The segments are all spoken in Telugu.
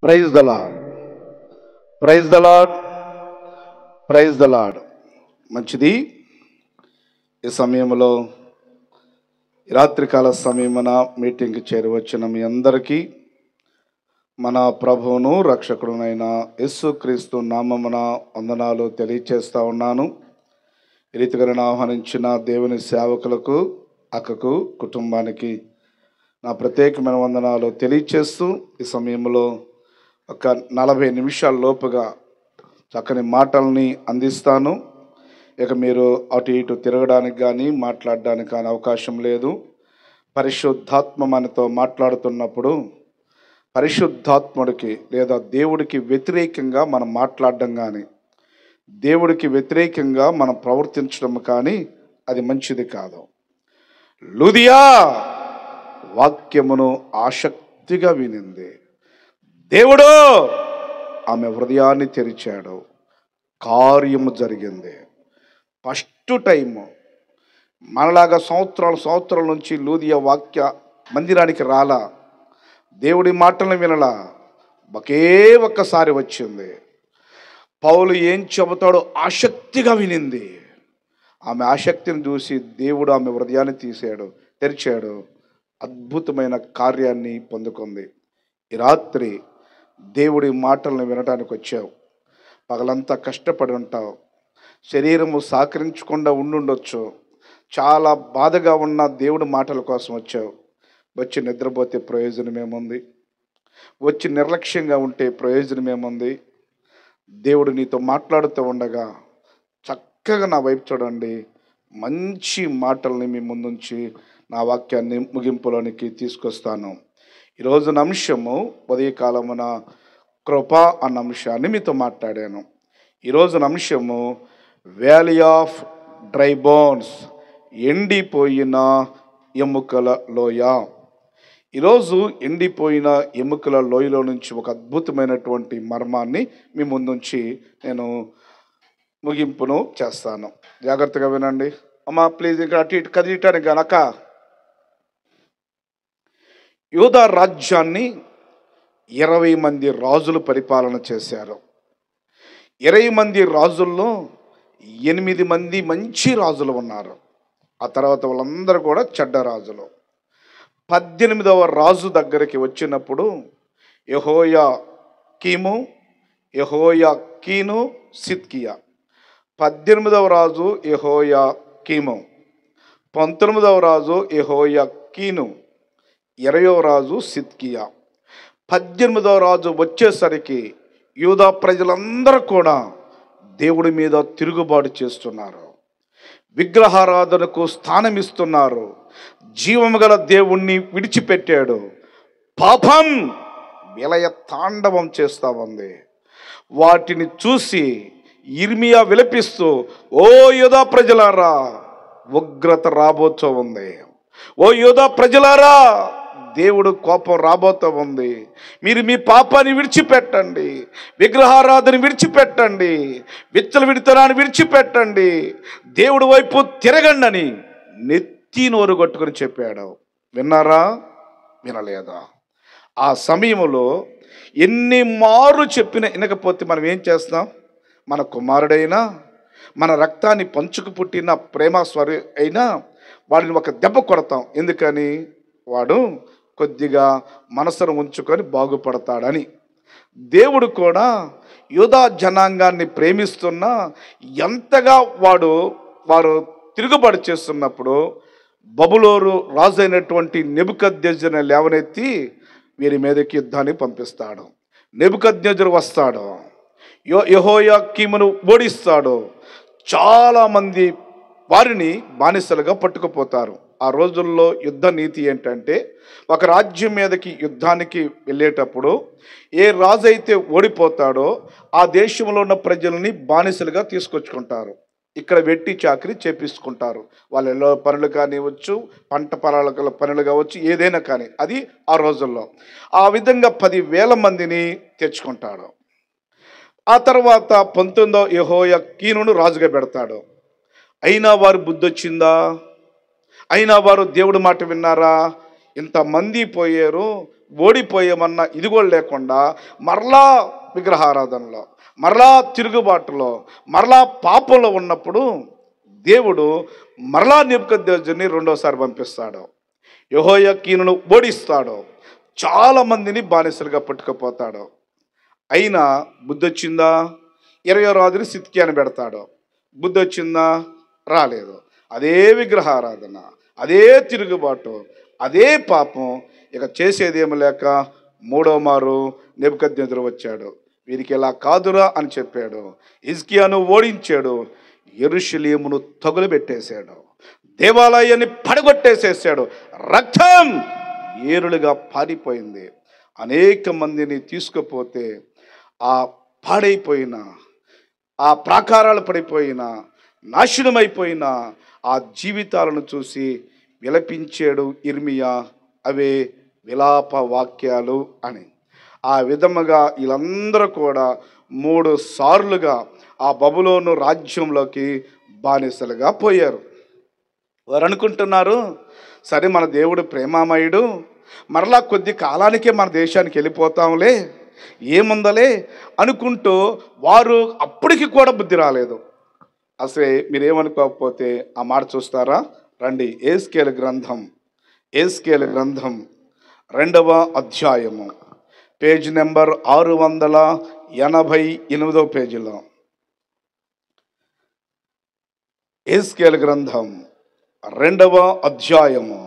Praise the lord. Praise the lord. Praise the lord. మంచిది. ఈ సమయంలో రాత్రికాల సమయమున మీటింగ్కి చేరవచ్చిన మీ అందరికీ మన ప్రభువును రక్షకుడునైన యేసుక్రీస్తు నామమున వందనాలు తెలియచేస్తూ ఉన్నాను. ఈ రీతిగా ఆహ్వానించిన దేవుని సేవకులకు, అక్కకు, కుటుంబానికి నా ప్రత్యేకమైన వందనాలు తెలియచేస్తూ ఈ సమయంలో ఒక 40 నిమిషాల లోపుగా చక్కని మాటల్ని అందిస్తాను. ఇక మీరు అటు ఇటు తిరగడానికి కానీ మాట్లాడడానికి కానీ అవకాశం లేదు. పరిశుద్ధాత్మ మనతో మాట్లాడుతున్నప్పుడు పరిశుద్ధాత్ముడికి లేదా దేవుడికి వ్యతిరేకంగా మనం మాట్లాడడం కానీ దేవుడికి వ్యతిరేకంగా మనం ప్రవర్తించడం కానీ అది మంచిది కాదు. లూదియా వాక్యమును ఆసక్తిగా వినింది. దేవుడు ఆమె హృదయాన్ని తెరిచాడు. కార్యము జరిగింది. ఫస్ట్ టైము మనలాగా సంవత్సరాల నుంచి లూదియా వాక్య మందిరానికి రాలా, దేవుడి మాటలను వినలా, ఒకే ఒక్కసారి వచ్చింది. పౌలు ఏం చెబుతాడో ఆసక్తిగా వినింది. ఆమె ఆసక్తిని చూసి దేవుడు ఆమె హృదయాన్ని తెరిచాడు. అద్భుతమైన కార్యాన్ని పొందుకుంది. ఈ రాత్రి దేవుడి మాటలను వినటానికి వచ్చావు. పగలంతా కష్టపడి ఉంటావు. శరీరము సహకరించకుండా ఉండుండొచ్చు. చాలా బాధగా ఉన్న దేవుడి మాటల కోసం వచ్చావు. వచ్చి నిద్రపోతే ప్రయోజనమేముంది? వచ్చి నిర్లక్ష్యంగా ఉంటే ప్రయోజనమేముంది? దేవుడు నీతో మాట్లాడుతూ ఉండగా చక్కగా నా వైపు చూడండి. మంచి మాటల్ని మీ ముందుంచి నా వాక్యాన్ని ముగింపులోనికి తీసుకొస్తాను. ఈరోజు అంశము ఉదయకాలమున కృప అన్న అంశాన్ని మీతో మాట్లాడాను. ఈరోజు అంశము వ్యాలీ ఆఫ్ డ్రై బోన్స్, ఎండిపోయిన ఎముకల లోయ. ఈరోజు ఎండిపోయిన ఎముకల లోయలో నుంచి ఒక అద్భుతమైనటువంటి మర్మాన్ని మీ ముందుంచి నేను ముగింపును చేస్తాను. జాగ్రత్తగా వినండి అమ్మా, ప్లీజ్. ఇక్కడ అటు ఇటు కదిలిటానికి గనక యూదా రాజ్యాన్ని 20 మంది రాజులు పరిపాలన చేశారు. 20 మంది రాజుల్లో 8 మంది మంచి రాజులు ఉన్నారు. ఆ తర్వాత వాళ్ళందరూ కూడా చెడ్డ రాజులు. 18వ రాజు దగ్గరికి వచ్చినప్పుడు యెహోయాకీను, సిద్కియా. 18వ రాజు యెహోయాకీము, 19వ రాజు యెహోయాకీను, 20వ రాజు సిద్కియా. 18వ రాజు వచ్చేసరికి యూదా ప్రజలందరూ కూడా దేవుడి మీద తిరుగుబాటు చేస్తున్నారు. విగ్రహారాధనకు స్థానం ఇస్తున్నారు. జీవము గల దేవుణ్ణి విడిచిపెట్టాడు. పాపం విలయ తాండవం చేస్తా ఉంది. వాటిని చూసి ఇర్మియా విలపిస్తూ, ఓ యూదా ప్రజలారా, ఉగ్రత రాబోతూ ఉంది. ఓ యూదా ప్రజలారా, దేవుడు కోపం రాబోతూ ఉంది. మీరు మీ పాపాన్ని విడిచిపెట్టండి, విగ్రహారాధన విడిచిపెట్టండి, విచ్చలవిడితనాన్ని విడిచిపెట్టండి, దేవుడి వైపు తిరగండి అని నెత్తి నోరు కొట్టుకుని చెప్పాడు. విన్నారా? వినలేదా? ఆ సమయంలో ఎన్ని మారు చెప్పినా వినకపోతే మనం ఏం చేస్తాం? మన కుమారుడైనా, మన రక్తాన్ని పంచుకు పుట్టిన ప్రేమస్వరి అయినా వాడిని ఒక దెబ్బ కొడతాం. ఎందుకని? వాడు కొద్దిగా మనసును ఉంచుకొని బాగుపడతాడని. దేవుడు కూడా యూదా జనాంగాన్ని ప్రేమిస్తున్నా ఎంతగా వారు తిరుగుబాటు చేస్తున్నప్పుడు బబులోను రాజు అయినటువంటి నెబుకద్నెజరుని లేవనెత్తి వీరి మీదకి యుద్ధాన్ని పంపిస్తాడు. నెబుకద్నెజరు వస్తాడు, యెహోయాకీమును ఓడిస్తాడు. చాలామంది వారిని బానిసలుగా పట్టుకుపోతారు. ఆ రోజుల్లో యుద్ధ నీతి ఏంటంటే, ఒక రాజ్యం మీదకి యుద్ధానికి వెళ్ళేటప్పుడు ఏ రాజు అయితే ఓడిపోతాడో ఆ దేశంలో ఉన్న ప్రజల్ని బానిసలుగా తీసుకొచ్చుకుంటారు. ఇక్కడ వెట్టి చాకరీ చేపించుకుంటారు. వాళ్ళ పనులు కానివచ్చు, పంట పొలాల పనులు కావచ్చు, ఏదైనా కానీ అది ఆ రోజుల్లో. ఆ విధంగా 10,000 మందిని తెచ్చుకుంటాడు. ఆ తర్వాత 19వ యెహోయాకీనును రాజుగా పెడతాడు. అయినా వారు బుద్ధి వచ్చిందా? అయినా వారు దేవుడి మాట విన్నారా? ఇంతమంది పోయారు, ఓడిపోయామన్న ఇది కూడా లేకుండా మరలా విగ్రహారాధనలో, మరలా తిరుగుబాటులో, మరలా పాపంలో ఉన్నప్పుడు దేవుడు మరలా నెబుకద్నెజరుని రెండోసారి పంపిస్తాడు. యెహోయాకీనును ఓడిస్తాడు. చాలామందిని బానిసలుగా పట్టుకుపోతాడు. అయినా బుద్ధి వచ్చిందా? 20వ రాజుని సిద్కియాని పెడతాడు. బుద్ధి వచ్చిందా? రాలేదు. అదే విగ్రహారాధన, అదే తిరుగుబాటు, అదే పాపం. ఇక చేసేదేమి లేక 3వ మారు నెబుకద్నెజరు వచ్చాడు. వీరికి ఇలా కాదురా అని చెప్పాడు. హిజ్కియాను ఓడించాడు. యెరూషలేమును తగులబెట్టేశాడు. దేవాలయాన్ని పడగొట్టేసేసాడు. రక్తం ఏరులుగా పారిపోయింది. అనేక మందిని తీసుకుపోతే ఆ పాడైపోయిన, ఆ ప్రాకారాలు పడిపోయిన, నాశనమైపోయిన ఆ జీవితాలను చూసి విలపించాడు ఇర్మియా. అవే విలాప వాక్యాలు అని. ఆ విధముగా వీళ్ళందరూ కూడా 3 సార్లుగా ఆ బబులోను రాజ్యంలోకి బానిసలుగా పోయారు. వారు అనుకుంటున్నారు, సరే మన దేవుడు ప్రేమామయుడు, మరలా కొద్ది కాలానికే మన దేశానికి వెళ్ళిపోతాంలే, ఏముందలే అనుకుంటూ వారు అప్పటికి కూడా బుద్ధి రాలేదు. అసలే మీరేమనుకోకపోతే ఆ మాట చూస్తారా? రండి, యెహెజ్కేలు గ్రంథం 2వ అధ్యాయము, పేజ్ నెంబర్ 688 పేజీలో. యెహెజ్కేలు గ్రంథం 2వ అధ్యాయము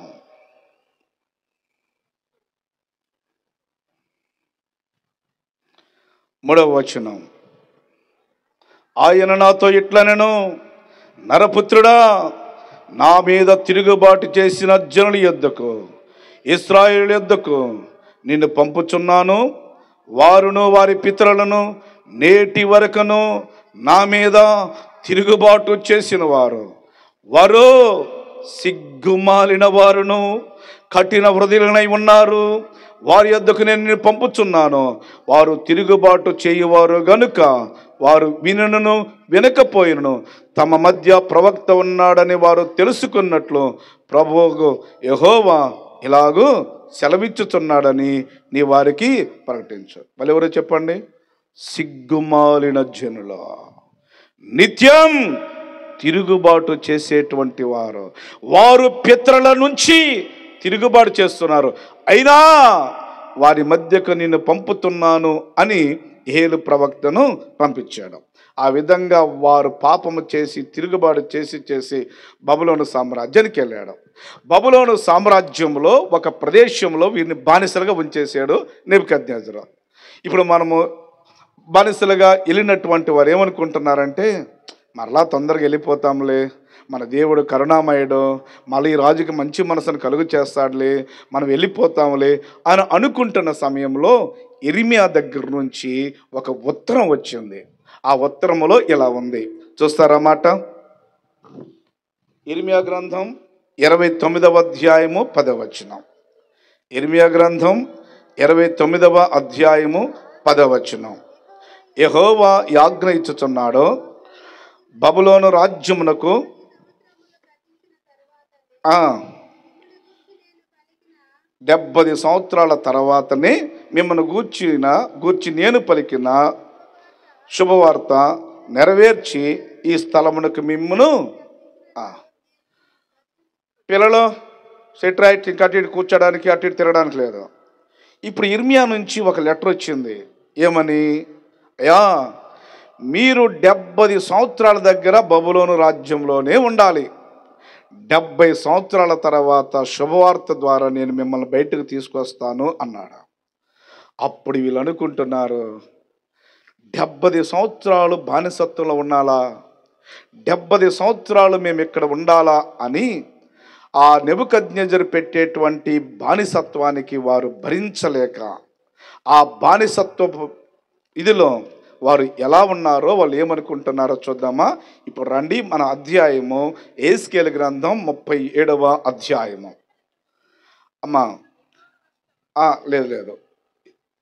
3వ వచనం. ఆయన నాతో ఇట్లనెను, నరపుత్రుడా, నా మీద తిరుగుబాటు చేసిన జనుల యొద్దకు, ఇశ్రాయేలు యొద్దకు నిన్ను పంపుచున్నాను. వారును వారి పితరులను నేటి వరకును నా మీద తిరుగుబాటు చేసిన వారు సిగ్గుమాలిన వారును కఠిన హృదయులనై ఉన్నారు. వారి యొద్దకు నేను నిన్ను పంపుచున్నాను. వారు తిరుగుబాటు చేయువారు గనుక వారు వినును వినకపోయినను తమ మధ్య ప్రవక్త ఉన్నాడని వారు తెలుసుకున్నట్లు ప్రభువు యెహోవా ఇలాగూ సెలవిచ్చుచున్నాడని నీ వారికి ప్రకటించు. వాళ్ళు ఎవరో చెప్పండి? సిగ్గుమాలిన జనుల, నిత్యం తిరుగుబాటు చేసేటువంటి వారు. వారు పితరుల నుంచి తిరుగుబాటు చేస్తున్నారు, అయినా వారి మధ్యకు నిన్ను పంపుతున్నాను అని యెహేలు ప్రవక్తను పంపించాడు. ఆ విధంగా వారు పాపము చేసి తిరుగుబాటు చేసి బబులోను సామ్రాజ్యానికి వెళ్ళాడు. బబులోను సామ్రాజ్యంలో ఒక ప్రదేశంలో వీరిని బానిసలుగా ఉంచేశాడు నెబుకద్నెజరు. ఇప్పుడు మనము బానిసలుగా వెళ్ళినటువంటి వారు ఏమనుకుంటున్నారంటే, మరలా తొందరగా వెళ్ళిపోతాంలే, మన దేవుడు కరుణామయుడు, మళ్ళీ ఈ రాజుకి మంచి మనసును కలుగు చేస్తాడులే, మనం వెళ్ళిపోతాంలే అని అనుకుంటున్న సమయంలో ఇర్మియా దగ్గర నుంచి ఒక ఉత్తరం వచ్చింది. ఆ ఉత్తరములో ఇలా ఉంది, చూస్తారా మాట? ఇర్మియా గ్రంథం 29వ అధ్యాయము 10వ వచనం. ఇర్మియా గ్రంథం 29వ అధ్యాయము 10వ వచనం. యెహోవా ఆజ్ఞ ఇచ్చుచున్నాడు, బబులోను రాజ్యమునకు 70 సంవత్సరాల తర్వాతనే మిమ్మల్ని గూర్చి నేను పలికిన శుభవార్త నెరవేర్చి ఈ స్థలమునకు మిమ్మును పిల్లలు సెట్రైట్ ఇంకా అటు ఇటు కూర్చోడానికి అటు ఇటు తిరగడానికి లేదు. ఇప్పుడు ఇర్మియా నుంచి ఒక లెటర్ వచ్చింది. ఏమని? అయ్యా, మీరు 70 సంవత్సరాల దగ్గర బబులోను రాజ్యంలోనే ఉండాలి. 70 సంవత్సరాల తర్వాత శుభవార్త ద్వారా నేను మిమ్మల్ని బయటకు తీసుకొస్తాను అన్నాడు. అప్పుడు వీళ్ళు అనుకుంటున్నారు, 70 సంవత్సరాలు బానిసత్వంలో ఉండాలా, 70 సంవత్సరాలు మేము ఇక్కడ ఉండాలా అని ఆ నెబుకద్నెజరు పెట్టేటువంటి బానిసత్వానికి వారు భరించలేక, ఆ బానిసత్వపు ఇదిలో వారు ఎలా ఉన్నారో, వాళ్ళు ఏమనుకుంటున్నారో చూద్దామా? ఇప్పుడు రండి, మన అధ్యాయము యెహెజ్కేలు గ్రంథం 37వ అధ్యాయము. అమ్మా లేదు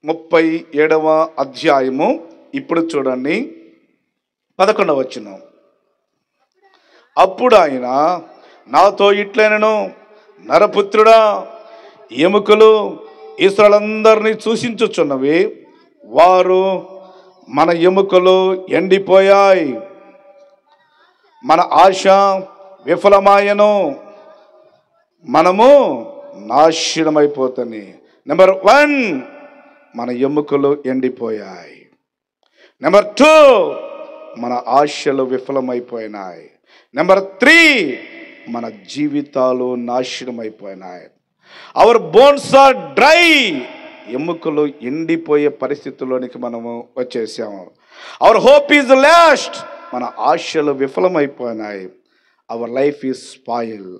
37వ అధ్యాయము. ఇప్పుడు చూడండి 11వ వచనం. అప్పుడు ఆయన నాతో ఇట్లనెను, నరపుత్రుడా, ఎముకలు ఇశ్రాయేలందరినీ సూచించుచున్నవి. వారు మన ఎముకలు ఎండిపోయాయి, మన ఆశ విఫలమాయను, మనము నాశనమైపోతాయి. నెంబర్ 1, మన ఎముకలు ఎండిపోయాయి. నెంబర్ 2, మన ఆశలు విఫలమైపోయినాయి. నెంబర్ 3, మన జీవితాలు నాశనమైపోయినాయి. Our bones are dry. ఎముకలు ఎండిపోయే పరిస్థితుల్లోనికి మనము వచ్చేసాము. Our hope is lost. మన ఆశలు విఫలమైపోయినాయి. Our life is spoil.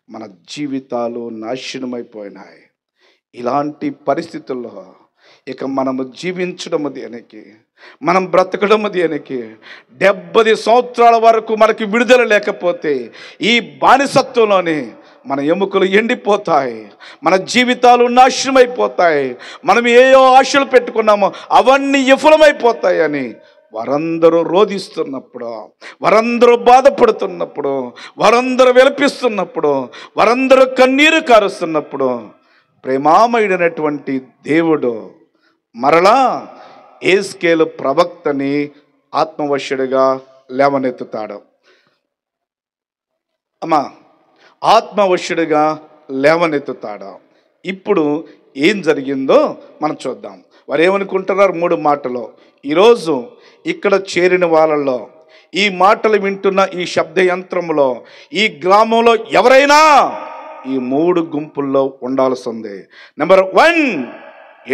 మన జీవితాలు నాశనమైపోయినాయి. ఇలాంటి పరిస్థితుల్లో ఇక మనము జీవించడము దేనికి, మనం బ్రతకడము దేనికి? 70 సంవత్సరాల వరకు మనకి విడుదల లేకపోతే ఈ బానిసత్వంలోనే మన ఎముకలు ఎండిపోతాయి, మన జీవితాలు నాశనమైపోతాయి. మనం ఏయో ఆశలు పెట్టుకున్నామో అవన్నీ విఫలమైపోతాయని వారందరూ రోధిస్తున్నప్పుడు, వారందరూ బాధపడుతున్నప్పుడు, వారందరూ విలపిస్తున్నప్పుడు, వారందరూ కన్నీరు కారుస్తున్నప్పుడు ప్రేమామయుడైనటువంటి దేవుడు మరలా యేస్కేలు ప్రవక్తని ఆత్మవశుడిగా లేవనెత్తుతాడు. అమ్మా, ఆత్మవశుడిగా లేవనెత్తుతాడు. ఇప్పుడు ఏం జరిగిందో మనం చూద్దాం. వారు ఏమనుకుంటున్నారు? 3 మాటలు. ఈరోజు ఇక్కడ చేరిన వాళ్ళల్లో, ఈ మాటలు వింటున్న ఈ శబ్ద యంత్రంలో, ఈ గ్రామంలో ఎవరైనా ఈ 3 గుంపుల్లో ఉండాల్సిందే. నెంబర్ 1,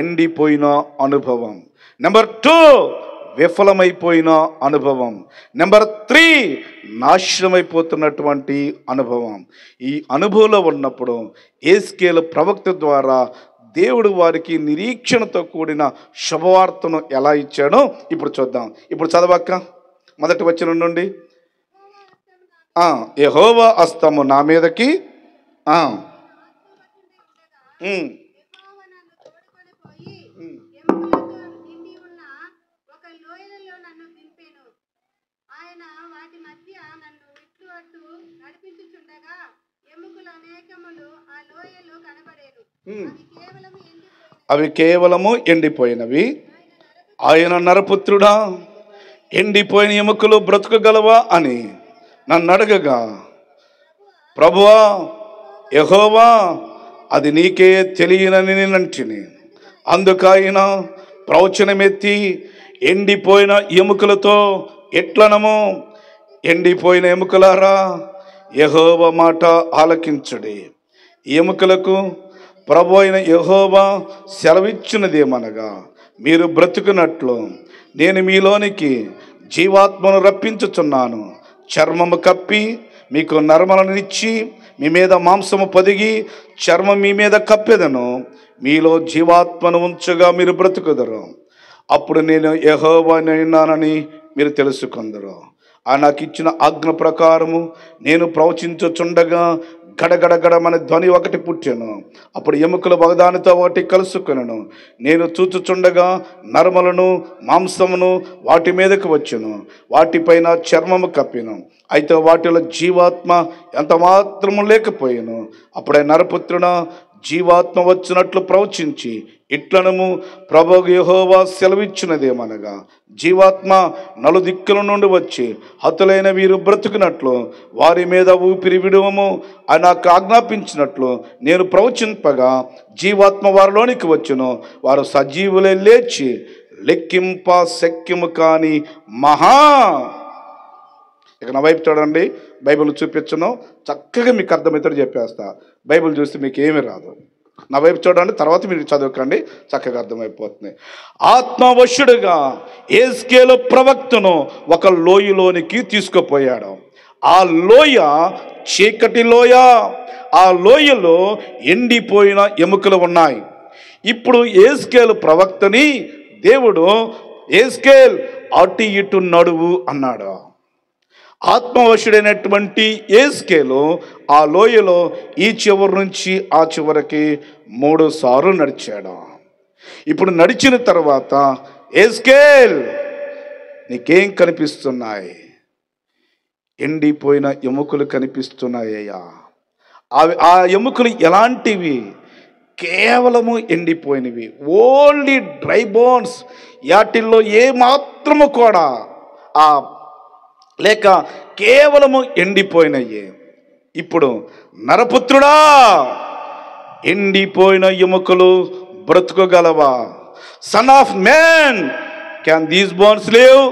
ఎండిపోయిన అనుభవం. నెంబర్ 2, విఫలమైపోయిన అనుభవం. నెంబర్ 3, నాశనమైపోతున్నటువంటి అనుభవం. ఈ అనుభవంలో ఉన్నప్పుడు యేస్కేలు ప్రవక్త ద్వారా దేవుడు వారికి నిరీక్షణతో కూడిన శుభవార్తను ఎలా ఇచ్చాడో ఇప్పుడు చూద్దాం. ఇప్పుడు చదవక్క, మొదటి వచనం నుండి. యెహోవా హస్తము నా మీదకి అవి కేవలము ఎండిపోయినవి. ఆయన నరపుత్రుడా, ఎండిపోయిన ఎముకలు బ్రతుకగలవా అని నన్ను అడగగా, ప్రభువా యెహోవా అది నీకే తెలియనని నేనంటిని. అందుకైన ప్రవచనమెత్తి ఎండిపోయిన ఎముకలతో ఎట్లనము, ఎండిపోయిన ఎముకలారా యెహోవా మాట ఆలకించుడి. ఎముకలకు ప్రభు అయిన యెహోవా సెలవిచ్చినదేమనగా, మీరు బ్రతుకున్నట్లు నేను మీలోనికి జీవాత్మను రప్పించుచున్నాను. చర్మము కప్పి మీకు నరమలనిచ్చి మీ మీద మాంసము పొదిగి చర్మం మీ మీద కప్పెదను. మీలో జీవాత్మను ఉంచగా మీరు బ్రతుకుదరు. అప్పుడు నేను యెహోవానైనానని మీరు తెలుసుకుందరు. ఆయన నాకు ఇచ్చిన ఆజ్ఞ ప్రకారము నేను ప్రవచించుచుండగా గడగడగడమని ధ్వని ఒకటి పుట్టెను. అప్పుడు ఎముకలు ఒకదానితో ఒకటి కలుసుకొనెను. నేను చూచుచుండగా నరములను మాంసమును వాటి మీదకు వచ్చెను. వాటిపైన చర్మము కప్పెను. అయితే వాటిలో జీవాత్మ ఎంత మాత్రము లేకపోయాను. అప్పుడే నరపుత్రుడా, జీవాత్మ వచ్చినట్లు ప్రవచించి ఇట్లనము, ప్రభువు యెహోవా సెలవిచ్చినదేమనగా, జీవాత్మ నలుదిక్కుల నుండి వచ్చి హతులైన వీరు బ్రతుకున్నట్లు వారి మీద ఊపిరి విడువము అని నాకు ఆజ్ఞాపించినట్లు నేను ప్రవచింపగా జీవాత్మ వారిలోనికి వచ్చును. వారు సజీవులే లేచి లెక్కింప శక్యము కాని మహా. ఇక నా వైపు చూడండి, బైబిల్ చూపించను, చక్కగా మీకు అర్థమవుతాడు చెప్పేస్తా. బైబిల్ చూస్తే మీకు ఏమీ రాదు. నా వైపు చూడండి, తర్వాత మీరు చదువుకోండి, చక్కగా అర్థమైపోతుంది. ఆత్మవశుడుగా యేస్కేలు ప్రవక్తను ఒక లోయలోనికి తీసుకుపోయాడు. ఆ లోయ చీకటి లోయ. ఆ లోయలో ఎండిపోయిన ఎముకలు ఉన్నాయి. ఇప్పుడు యేస్కేలు ప్రవక్తని దేవుడు, యేస్కేల్ అటు ఇటు నడువు అన్నాడు. ఆత్మవశుడైనటువంటి యేస్కేలు ఆ లోయలో ఈ చివరి నుంచి ఆ చివరికి 3 సార్లు నడిచాడు. ఇప్పుడు నడిచిన తర్వాత, యేస్కేల్ నీకేం కనిపిస్తున్నాయి? ఎండిపోయిన ఎముకలు కనిపిస్తున్నాయ్యా. ఆ ఎముకలు ఎలాంటివి? కేవలము ఎండిపోయినవి, ఓన్లీ డ్రై బోన్స్. వాటిల్లో ఏ మాత్రము కూడా లేక కేవలము ఎండిపోయినయ్యే. ఇప్పుడు నరపుత్రుడా, ఎండిపోయిన ఎముకలు బ్రతుకగలవా? Son of man, can these bones live?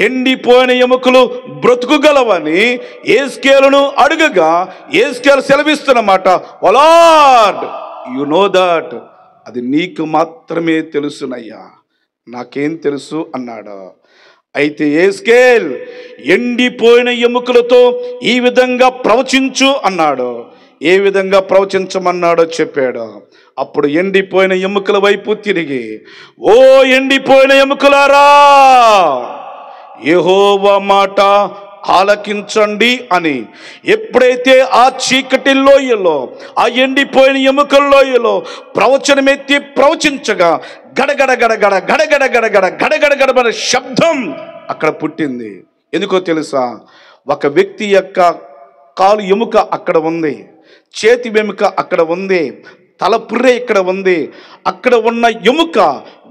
ఎండిపోయిన ఎముకలు బ్రతుకుగలవని యేస్కేలును అడుగగా యేస్కేలు సెలవిస్తున్నమాట, oh Lord, you know that, అది నీకు మాత్రమే తెలుసునయ్యా, నాకేం తెలుసు అన్నాడు. అయితే యేస్కేల్ ఎండిపోయిన ఎముకలతో ఈ విధంగా ప్రవచించు అన్నాడు. ఏ విధంగా ప్రవచించమన్నాడో చెప్పాడు. అప్పుడు ఎండిపోయిన ఎముకల వైపు తిరిగి, ఓ ఎండిపోయిన ఎముకలారా, యెహోవా మాట ఆలకించండి అని ఎప్పుడైతే ఆ చీకటి లోయలో, ఆ ఎండిపోయిన ఎముకల లోయలో ప్రవచనమెత్తి ప్రవచించగా గడగడ గడగడ గడగడ గడగడ గడగడ గడగడ శబ్దం అక్కడ పుట్టింది. ఎందుకో తెలుసా? ఒక వ్యక్తి యొక్క కాలు ఎముక అక్కడ ఉంది, చేతి వెముక అక్కడ ఉంది, తల పుర్రె ఇక్కడ ఉంది. అక్కడ ఉన్న ఎముక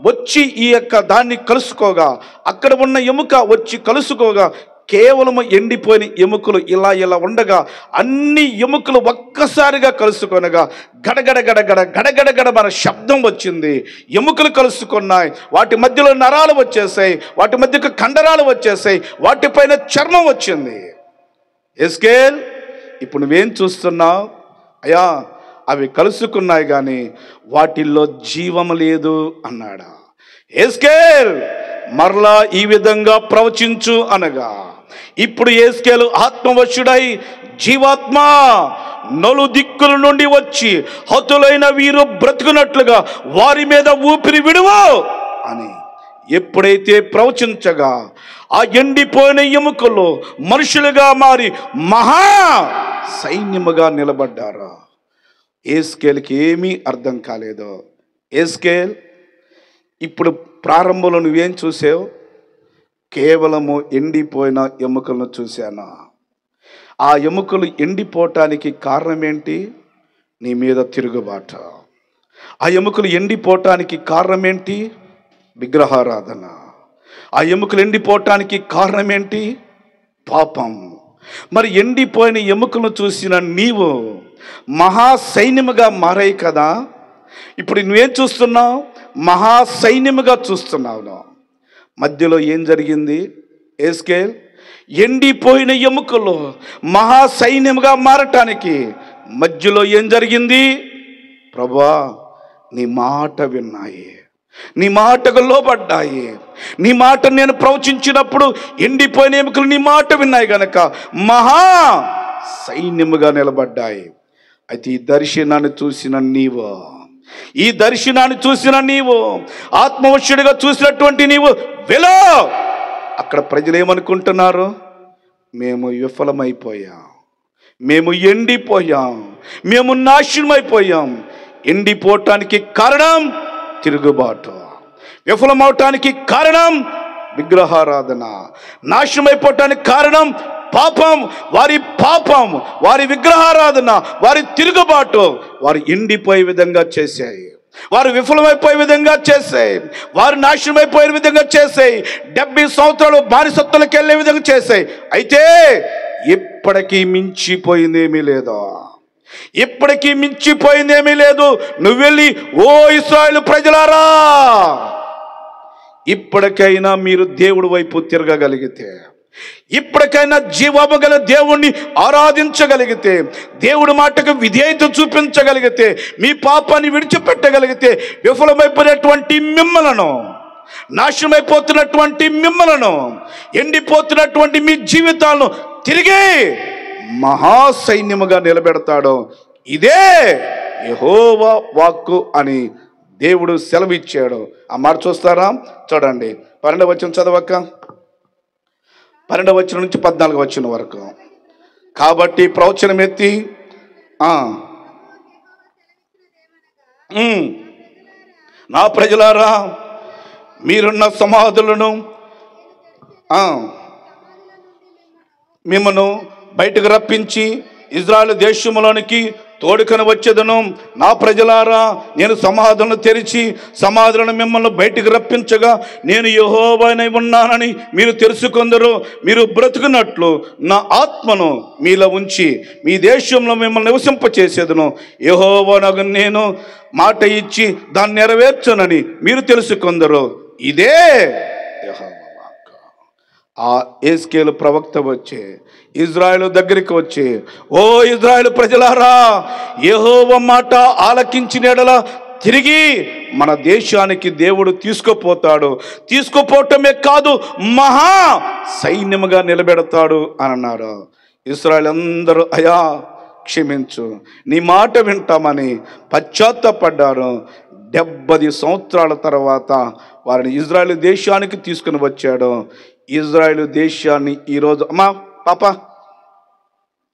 వచ్చి ఈ యొక్క దాన్ని కలుసుకోగా, అక్కడ ఉన్న ఎముక వచ్చి కలుసుకోగా కేవలము ఎండిపోయిన ఎముకలు ఇలా ఇలా ఉండగా అన్ని ఎముకలు ఒక్కసారిగా కలుసుకొనగా గడగడ గడగడ గడగడ గడ మన శబ్దం వచ్చింది. ఎముకలు కలుసుకున్నాయి, వాటి మధ్యలో నరాలు వచ్చేసాయి, వాటి మధ్యకు కండరాలు వచ్చేసాయి, వాటిపైన చర్మం వచ్చింది. యేస్కేల్, ఇప్పుడు నువ్వేం చూస్తున్నావు? అయ్యా, అవి కలుసుకున్నాయి కానీ వాటిల్లో జీవము లేదు అన్నాడా. యేస్కేల్, మరలా ఈ విధంగా ప్రవచించు అనగా ఇప్పుడు యేస్కేలు ఆత్మవశుడై, జీవాత్మ నలు దిక్కుల నుండి వచ్చి హతులైన వీరు బ్రతుకున్నట్లుగా వారి మీద ఊపిరి విడువు అని ఎప్పుడైతే ప్రవచించగా ఆ ఎండిపోయిన ఎముకలు మనుషులుగా మారి మహా సైన్యముగా నిలబడ్డారు. యేస్కేలుకి ఏమీ అర్థం కాలేదు. యేస్కేల్, ఇప్పుడు ప్రారంభంలో నువ్వేం చూసావు? కేవలము ఎండిపోయిన ఎముకలను చూశాను. ఆ ఎముకలు ఎండిపోవటానికి కారణం ఏంటి? నీ మీద తిరుగుబాటు. ఆ ఎముకలు ఎండిపోవటానికి కారణం ఏంటి? విగ్రహారాధన. ఆ ఎముకలు ఎండిపోవటానికి కారణం ఏంటి? పాపం. మరి ఎండిపోయిన ఎముకలను చూసిన నీవు మహాసైన్యముగా మారాయి కదా. ఇప్పుడు నువ్వేం చూస్తున్నావు? మహాసైన్యముగా చూస్తున్నావు. మధ్యలో ఏం జరిగింది? యేస్కేల్, ఎండిపోయిన ఎముకలు మహాసైన్యముగా మారటానికి మధ్యలో ఏం జరిగింది? ప్రభువా, నీ మాట విన్నాయి, నీ మాటకు లోబడ్డాయి. నీ మాట నేను ప్రవచించినప్పుడు ఎండిపోయిన ఎముకలు నీ మాట విన్నాయి గనక మహా సైన్యముగా నిలబడ్డాయి. అయితే ఈ దర్శనాన్ని చూసిన నీవు, ఆత్మవశుడిగా చూసినటువంటి నీవు వెలో. అక్కడ ప్రజలు ఏమనుకుంటున్నారు? మేము విఫలమైపోయాం, మేము ఎండిపోయాం, మేము నాశనమైపోయాం. ఎండిపోవటానికి కారణం తిరుగుబాటు, విఫలమవటానికి కారణం విగ్రహారాధన, నాశనమైపోవటానికి కారణం పాపం. వారి విగ్రహారాధన, వారి తిరుగుబాటు వారు ఎండిపోయే విధంగా చేశాయి, వారు విఫలమైపోయే విధంగా చేశాయి, వారు నాశనమైపోయే విధంగా చేశాయి, 70 సంవత్సరాలు బానిసత్తులకు వెళ్ళే విధంగా చేశాయి. అయితే ఇప్పటికీ మించిపోయిందేమీ లేదు. నువ్వు వెళ్ళి, ఓ ఇశ్రాయేలు ప్రజలారా, ఇప్పటికైనా మీరు దేవుడి వైపు తిరగగలిగితే, ఇప్పటికైనా జీవము గల దేవుణ్ణి ఆరాధించగలిగితే, దేవుడి మాటకు విధేయత చూపించగలిగితే, మీ పాపాన్ని విడిచిపెట్టగలిగితే, విఫలమైపోయినటువంటి మిమ్మలను, నాశనమైపోతున్నటువంటి మిమ్మలను, ఎండిపోతున్నటువంటి మీ జీవితాలను తిరిగి మహాసైన్యముగా నిలబెడతాడు. ఇదే యెహోవా వాక్కు అని దేవుడు సెలవిచ్చాడు. ఆ మాట చూస్తారా? చూడండి, 12వ వచనం చదవక, 12వ వచనం నుంచి 14వ వచనం వరకు. కాబట్టి ప్రవచనం ఎత్తి, నా ప్రజలారా, మీరున్న సమాధులను మిమ్మను బయటకు రప్పించి ఇజ్రాయెల్ దేశంలోనికి తోడుకొని వచ్చేదను. నా ప్రజలారా, నేను సమాధులను తెరిచి సమాధులను మిమ్మల్ని బయటికి రప్పించగా నేను యెహోవానై ఉన్నానని మీరు తెలుసుకొందరు. మీరు బ్రతుకున్నట్లు నా ఆత్మను మీలో ఉంచి మీ దేశంలో మిమ్మల్ని నివసింపచేసేదను. యెహోవానగు నేను మాట ఇచ్చి దాన్ని నెరవేర్చునని మీరు తెలుసుకొందరు. ఇదే యెహోవా వాక్కు. ఆ యేస్కేలు ప్రవక్త వచ్చి ఇజ్రాయేలు దగ్గరికి వచ్చి, ఓ ఇజ్రాయేలు ప్రజలారా, యెహోవా మాట ఆలకించిన యెడల తిరిగి మన దేశానికి దేవుడు తీసుకుపోతాడు. తీసుకుపోవటమే కాదు, మహా సైన్యముగా నిలబెడతాడు అని అన్నారు. ఇశ్రాయేలు అందరూ అయ్యా క్షమించు, నీ మాట వింటామని పశ్చాత్తాపడ్డారు. 70 సంవత్సరాల తర్వాత వారిని ఇజ్రాయేలు దేశానికి తీసుకుని వచ్చాడు. ఇజ్రాయేలు దేశాన్ని ఈరోజు అమ్మా పాప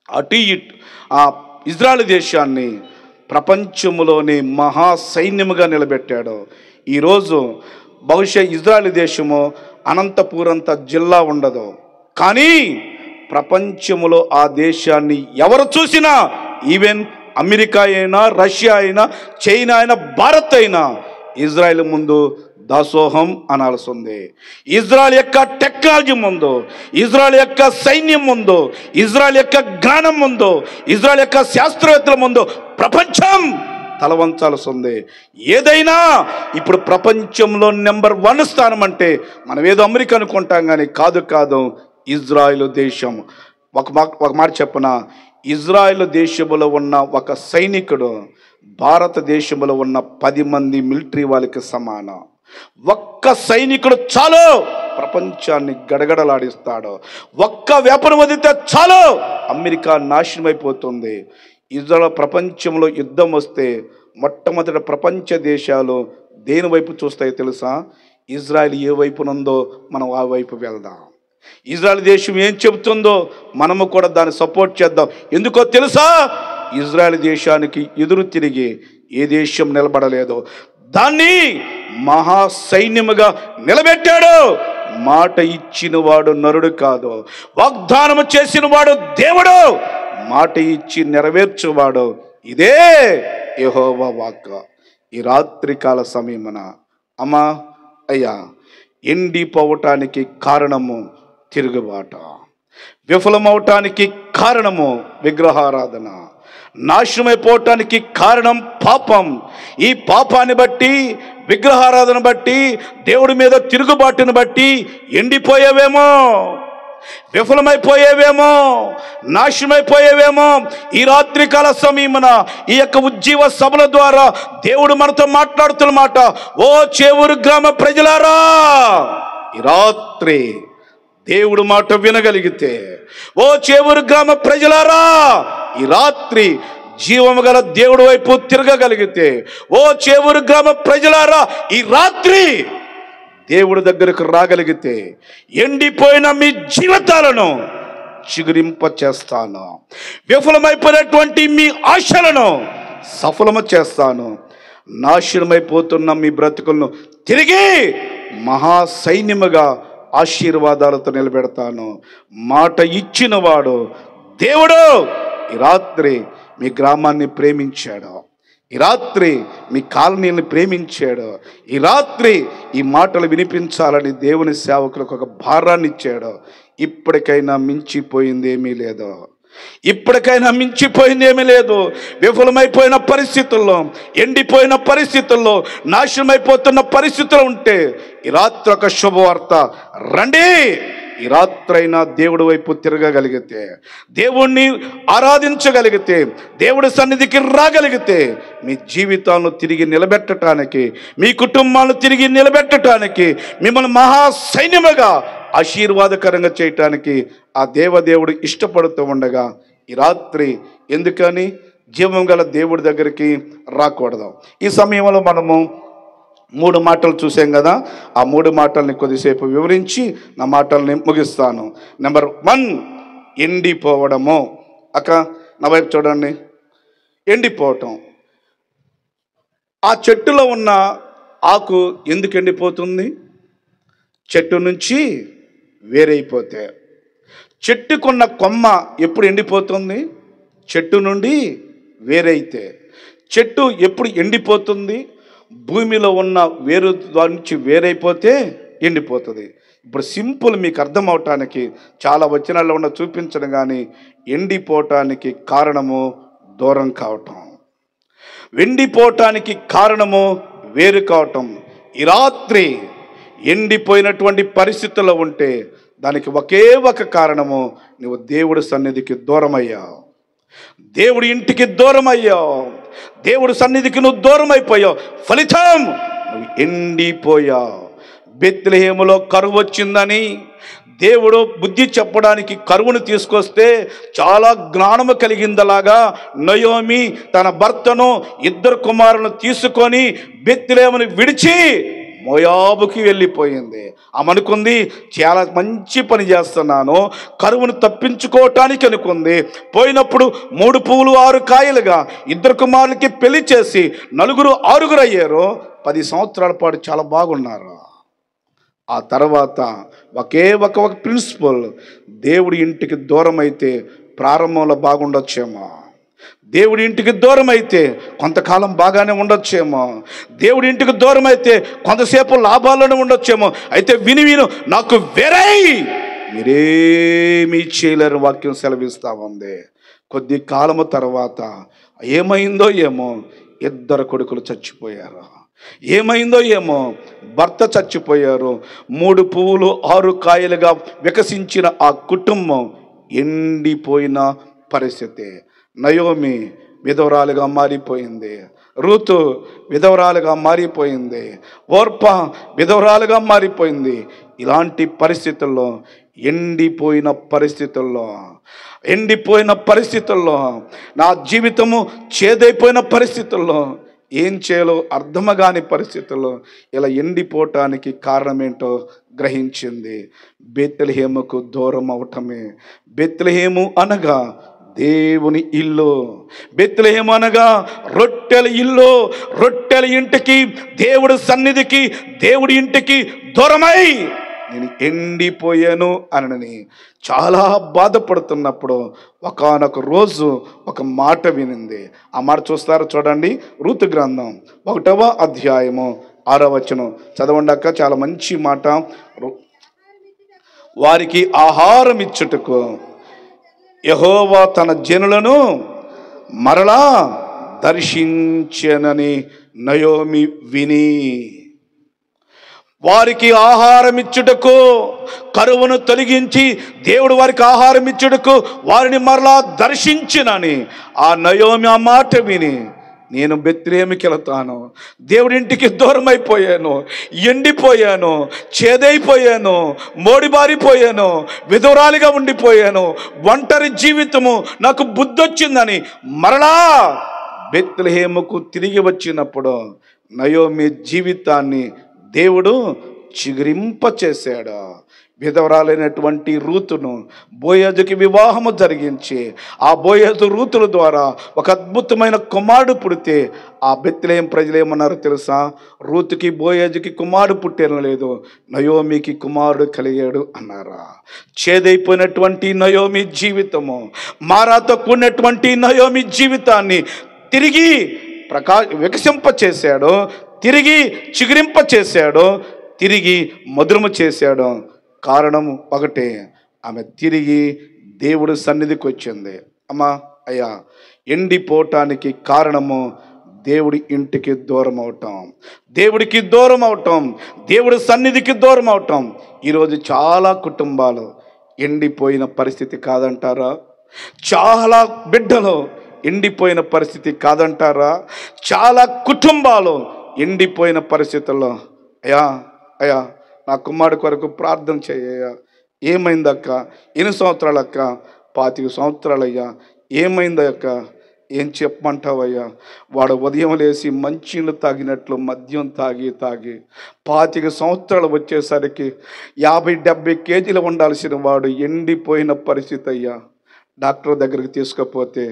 అటు ఇటు ఆ ఇజ్రాయేలు దేశాన్ని ప్రపంచంలోనే మహా సైన్యముగా నిలబెట్టాడు. ఈరోజు బహుశా ఇజ్రాయేలు దేశము అనంతపూరంత జిల్లా ఉండదు, కానీ ప్రపంచములో ఆ దేశాన్ని ఎవరు చూసినా, ఈవెన్ అమెరికా అయినా, రష్యా అయినా, చైనా అయినా, భారత్ అయినా ఇజ్రాయెల్ ముందు దాసోహం అనాల్సి ఉంది. ఇజ్రాయెల్ యొక్క టెక్నాలజీ ముందు, ఇజ్రాయెల్ యొక్క సైన్యం ముందు, ఇజ్రాయెల్ యొక్క జ్ఞానం ముందు, ఇజ్రాయెల్ యొక్క శాస్త్రవేత్తల ముందు ప్రపంచం తలవంచాల్సి ఉంది. ఏదైనా ఇప్పుడు ప్రపంచంలో నెంబర్ 1 స్థానం అంటే మనం ఏదో అమెరికా అనుకుంటాం, కానీ కాదు, ఇజ్రాయెల్ దేశం. ఒక మాట చెప్పనా, ఇజ్రాయెల్ దేశంలో ఉన్న ఒక సైనికుడు భారతదేశంలో ఉన్న 10 మంది మిలిటరీ వాళ్ళకి సమానం. ఒక్క సైనికుడు చాలు ప్రపంచాన్ని గడగడలాడిస్తాడు. ఒక్క వ్యాపారం వదిలితే చాలు అమెరికా నాశనం అయిపోతుంది. ఇజ్రాయెల్ ప్రపంచంలో యుద్ధం వస్తే మొట్టమొదటి ప్రపంచ దేశాలు దేని వైపు చూస్తాయో తెలుసా? ఇజ్రాయెల్ ఏ వైపునుందో మనం ఆ వైపు వెళ్దాం. ఇజ్రాయెల్ దేశం ఏం చెబుతుందో మనము కూడా దాన్ని సపోర్ట్ చేద్దాం. ఎందుకో తెలుసా? ఇజ్రాయెల్ దేశానికి ఎదురు తిరిగి ఏ దేశం నిలబడలేదు, దాన్ని మహా సైన్యముగా నిలబెట్టాడు. మాట ఇచ్చిన వాడు నరుడు కాదు, వాగ్దానము చేసిన వాడు దేవుడు, మాట ఇచ్చి నెరవేర్చువాడు. ఇదే యెహోవా వాక్కు. ఈ రాత్రికాల సమయమున అమ్మా అయ్యా, ఎండిపోవటానికి కారణము తిరుగుబాట, విఫలమవటానికి కారణము విగ్రహారాధన, నాశనమైపోవటానికి కారణం పాపం. ఈ పాపాన్ని బట్టి, విగ్రహారాధన బట్టి, దేవుడి మీద తిరుగుబాటును బట్టి ఎండిపోయేవేమో, విఫలమైపోయేవేమో, నాశనమైపోయేవేమో. ఈ రాత్రికాల సమయమున ఈ యొక్క ఉజ్జీవ సభల ద్వారా దేవుడు మనతో మాట్లాడుతున్న మాట, ఓ చేవూరు గ్రామ ప్రజలారా, ఈ రాత్రి దేవుడు మాట వినగలిగితే, ఓ చేవూరు గ్రామ ప్రజలారా, ఈ రాత్రి జీవము గల దేవుడి వైపు తిరగగలిగితే, ఓ చేవూరు గ్రామ ప్రజలారా, ఈ రాత్రి దేవుడి దగ్గరకు రాగలిగితే ఎండిపోయిన మీ జీవితాలను చిగురింప చేస్తాను. విఫలమైపోయినటువంటి మీ ఆశలను సఫలము చేస్తాను. నాశనమైపోతున్న మీ బ్రతుకులను తిరిగి మహా సైన్యముగా ఆశీర్వాదాలతో నిలబెడతాను. మాట ఇచ్చిన వాడు దేవుడు. ఈ రాత్రి మీ గ్రామాన్ని ప్రేమించాడు, ఈ రాత్రి మీ కాలనీని ప్రేమించాడు, ఈ రాత్రి ఈ మాటలు వినిపించాలని దేవుని సేవకులకు ఒక భారాన్ని ఇచ్చాడు. ఇప్పటికైనా మించిపోయింది ఏమీ లేదు, ఇప్పటికైనా మించిపోయింది ఏమీ లేదు. విఫలమైపోయిన పరిస్థితుల్లో, ఎండిపోయిన పరిస్థితుల్లో, నాశనమైపోతున్న పరిస్థితులు ఉంటే ఈ రాత్రి ఒక శుభవార్త, రండి. ఈ రాత్రైనా దేవుడి వైపు తిరగగలిగితే, దేవుణ్ణి ఆరాధించగలిగితే, దేవుడి సన్నిధికి రాగలిగితే మీ జీవితాలను తిరిగి నిలబెట్టడానికి, మీ కుటుంబాలను తిరిగి నిలబెట్టడానికి, మిమ్మల్ని మహా సైన్యముగా ఆశీర్వాదకరంగా చేయటానికి ఆ దేవదేవుడు ఇష్టపడుతూ ఉండగా ఈ రాత్రి ఎందుకని జీవం గల దేవుడి దగ్గరికి రాకూడదు? ఈ సమయంలో మనము 3 మాటలు చూసాం కదా, ఆ 3 మాటల్ని కొద్దిసేపు వివరించి నా మాటల్ని ముగిస్తాను. నెంబర్ 1, ఎండిపోవడము. అక్క నా వైపు చూడండి. ఎండిపోవటం. ఆ చెట్టులో ఉన్న ఆకు ఎందుకు ఎండిపోతుంది? చెట్టు నుంచి వేరైపోతే. చెట్టుకున్న కొమ్మ ఎప్పుడు ఎండిపోతుంది? చెట్టు నుండి వేరైతే, చెట్టు ఎప్పుడు ఎండిపోతుంది? భూమిలో ఉన్న వేరు దాని నుంచి వేరైపోతే ఎండిపోతుంది. ఇప్పుడు సింపుల్ మీకు అర్థం అవటానికి చాలా వచనాల్లో ఉన్న చూపించడం, కానీ ఎండిపోవటానికి కారణము దూరం కావటం, ఎండిపోవటానికి కారణము వేరు కావటం. ఈ రాత్రి ఎండిపోయినటువంటి పరిస్థితుల్లో ఉంటే దానికి ఒకే ఒక కారణము, నువ్వు దేవుడి సన్నిధికి దూరమయ్యావు, దేవుడి ఇంటికి దూరమయ్యావు, దేవుడి సన్నిధికి నువ్వు దూరం అయిపోయావు. ఫలితం నువ్వు ఎండిపోయావు. బెత్లెహేములో కరువు వచ్చిందని దేవుడు బుద్ధి చెప్పడానికి కరువును తీసుకొస్తే చాలా జ్ఞానము కలిగిందలాగా నయోమి తన భర్తను, 2 కుమారులను తీసుకొని బెత్లెహేమును విడిచి మోయాబుకి వెళ్ళిపోయింది. ఆమె అనుకుంది చాలా మంచి పని చేస్తున్నాను, కరువును తప్పించుకోవటానికి అనుకుంది. పోయినప్పుడు 3 పువ్వులు 6 కాయలుగా 2 కుమారులకి పెళ్లి చేసి 4 6 అయ్యారు. 10 సంవత్సరాల పాటు చాలా బాగున్నారు. ఆ తర్వాత ఒకే ఒక ప్రిన్సిపల్, దేవుడి ఇంటికి దూరం అయితే ప్రారంభంలో బాగుండొచ్చేమో, దేవుడి ఇంటికి దూరం అయితే కొంతకాలం బాగానే ఉండొచ్చేమో, దేవుడి ఇంటికి దూరం అయితే కొంతసేపు లాభాల్లోనే ఉండొచ్చేమో. అయితే విని నాకు వేరై మీరేమీ చేయలేరు వాక్యం సెలవిస్తూ ఉంది. కొద్ది కాలము తర్వాత ఏమైందో ఏమో, 2 కొడుకులు చచ్చిపోయారు. ఏమైందో ఏమో, భర్త చచ్చిపోయారు. 3 పువ్వులు 6 కాయలుగా వికసించిన ఆ కుటుంబం ఎండిపోయిన పరిస్థితి. నయోమి విధవరాలుగా మారిపోయింది, రూతు విధవరాలుగా మారిపోయింది, ఓర్ప విధవరాలుగా మారిపోయింది. ఇలాంటి పరిస్థితుల్లో, ఎండిపోయిన పరిస్థితుల్లో నా జీవితము చేదైపోయిన పరిస్థితుల్లో, ఏం చేయాలో అర్థమగాని పరిస్థితుల్లో ఇలా ఎండిపోవటానికి కారణమేంటో గ్రహించింది. బెత్లెహేముకు దూరం అవటమే. బెత్లెహేము అనగా దేవుని ఇల్లు, బెత్లెహేము అనగా రొట్టెల ఇల్లు. రొట్టెల ఇంటికి, దేవుడి సన్నిధికి, దేవుడి ఇంటికి దూరమై నేను ఎండిపోయాను అనని చాలా బాధపడుతున్నప్పుడు ఒకానొక రోజు ఒక మాట వినింది. ఆ మాట చూస్తారో చూడండి. రూతు గ్రంథం 1వ అధ్యాయము 6వ వచనం చదవండి అక్క. చాలా మంచి మాట. వారికి ఆహారం ఇచ్చుటకు యెహోవా తన జనులను మరలా దర్శించెనని నయోమి విని, వారికి ఆహారం ఇచ్చుటకు, కరువును తొలగించి దేవుడు వారికి ఆహారం ఇచ్చుటకు వారిని మరలా దర్శించినని ఆ నయోమి ఆ మాట విని, నేను బెత్లెహేముకి వెళతాను, దేవుడింటికి దూరం అయిపోయాను, ఎండిపోయాను, చేదైపోయాను, మోడిబారిపోయాను, విధురాలిగా ఉండిపోయాను, ఒంటరి జీవితము నాకు బుద్ధొచ్చిందని మరలా బెత్లెహేముకు తిరిగి వచ్చినప్పుడు నయోమి జీవితాన్ని దేవుడు చిగురింప చేశాడు. విధవరాలైనటువంటి రూతును బోయజుకి వివాహము జరిగించి, ఆ బోయజు రూతుల ద్వారా ఒక అద్భుతమైన కుమారుడు పుడితే ఆ బెత్లెహేము ప్రజలు ఏమన్నారో తెలుసా? రూతుకి బోయజుకి కుమారుడు పుట్టేను లేదు, నయోమికి కుమారుడు కలిగాడు అన్నారా? చేదైపోయినటువంటి నయోమి జీవితము, మారాతో కూడినటువంటి నయోమి జీవితాన్ని తిరిగి వికసింప చేశాడు, తిరిగి చిగురింప చేశాడు, తిరిగి మధురము చేశాడు. కారణం ఒకటే, ఆమె తిరిగి దేవుడి సన్నిధికి వచ్చింది. అమ్మా అయ్యా, ఎండిపోవటానికి కారణము దేవుడి ఇంటికి దూరం అవటం, దేవుడికి దూరం అవటం, దేవుడి సన్నిధికి దూరం అవటం. ఈరోజు చాలా కుటుంబాలు ఎండిపోయిన పరిస్థితి కాదంటారా? చాలా బిడ్డలు ఎండిపోయిన పరిస్థితి కాదంటారా? చాలా కుటుంబాలు ఎండిపోయిన పరిస్థితుల్లో, అయ్యా అయ్యా నా కుమారుడి కొరకు ప్రార్థన చేయ్యా. ఏమైందక్క? 8 సంవత్సరాలక్క? 25 సంవత్సరాలయ్యా. ఏమైందక్క? ఏం చెప్పమంటావయ్యా? వాడు ఉదయం లేచి మంచినీళ్ళు తాగినట్లు మద్యం తాగి 25 సంవత్సరాలు వచ్చేసరికి 50-70 కేజీలు ఉండాల్సిన వాడు ఎండిపోయిన పరిస్థితి అయ్యా. డాక్టర్ దగ్గరికి తీసుకపోతే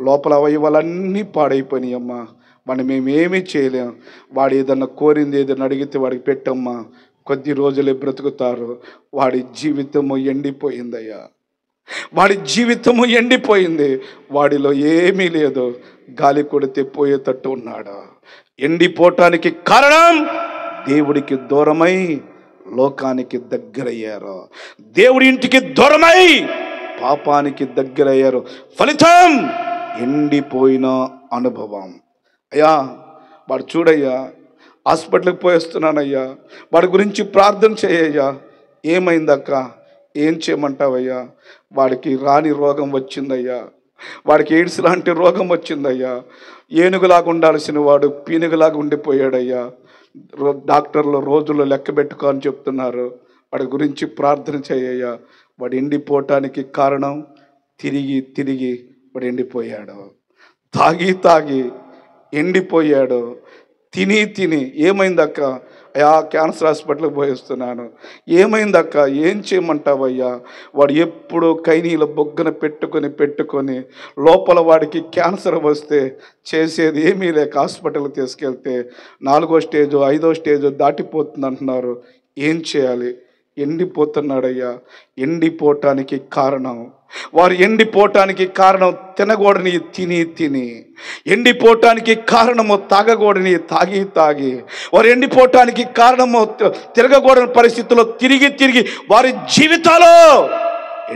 లోపల అవయవాలన్నీ పాడైపోయినాయమ్మా, వాడిని మేమేమీ చేయలేం, వాడు ఏదన్నా కోరింది ఏదన్నా అడిగితే వాడికి పెట్టమ్మా, కొద్ది రోజులే బ్రతుకుతారు, వాడి జీవితము ఎండిపోయిందయ్యా. వాడి జీవితము ఎండిపోయింది. వాడిలో ఏమీ లేదు. గాలి కొడితే పోయేటట్టు ఉన్నాడు. ఎండిపోవటానికి కారణం దేవుడికి దూరమై లోకానికి దగ్గరయ్యారు. దేవుడి ఇంటికి దూరమై పాపానికి దగ్గరయ్యారు. ఫలితం ఎండిపోయిన అనుభవం. అయ్యా వాడు చూడయ్యా, హాస్పిటల్కి పోయేస్తున్నానయ్యా, వాడి గురించి ప్రార్థన చేయయ్యా. ఏమైందక్క? ఏం చేయమంటావయ్యా? వాడికి రాని రోగం వచ్చిందయ్యా, వాడికి ఎయిడ్స్ లాంటి రోగం వచ్చిందయ్యా. ఏనుగులాగా ఉండాల్సిన వాడు పీనుగులాగా ఉండిపోయాడయ్యా. డాక్టర్లు రోజులు లెక్క పెట్టుకో అని చెప్తున్నారు. వాడి గురించి ప్రార్థన చేయయ్యా. వాడు ఎండిపోవటానికి కారణం తిరిగి తిరిగి వాడు ఎండిపోయాడు. తాగి తాగి ఎండిపోయాడు. తిని తిని ఏమైందక్క? అయ్యా క్యాన్సర్ హాస్పిటల్కి పోయిస్తున్నాను. ఏమైందక్క? ఏం చేయమంటావయ్యా? వాడు ఎప్పుడూ కైనీల బొగ్గన పెట్టుకొని లోపల వాడికి క్యాన్సర్ వస్తే చేసేది ఏమీ లేక హాస్పిటల్కి తీసుకెళ్తే 4వ స్టేజో 5వ స్టేజో దాటిపోతుంది అంటున్నారు. ఏం చేయాలి? ఎండిపోతున్నాడయ్యా. ఎండిపోవటానికి కారణం, వారు ఎండిపోవటానికి కారణం తినగోడని తిని తిని, ఎండిపోవటానికి కారణము తాగగోడని తాగి తాగి, వారు ఎండిపోవటానికి కారణము తిరగకూడని పరిస్థితుల్లో తిరిగి తిరిగి వారి జీవితాలు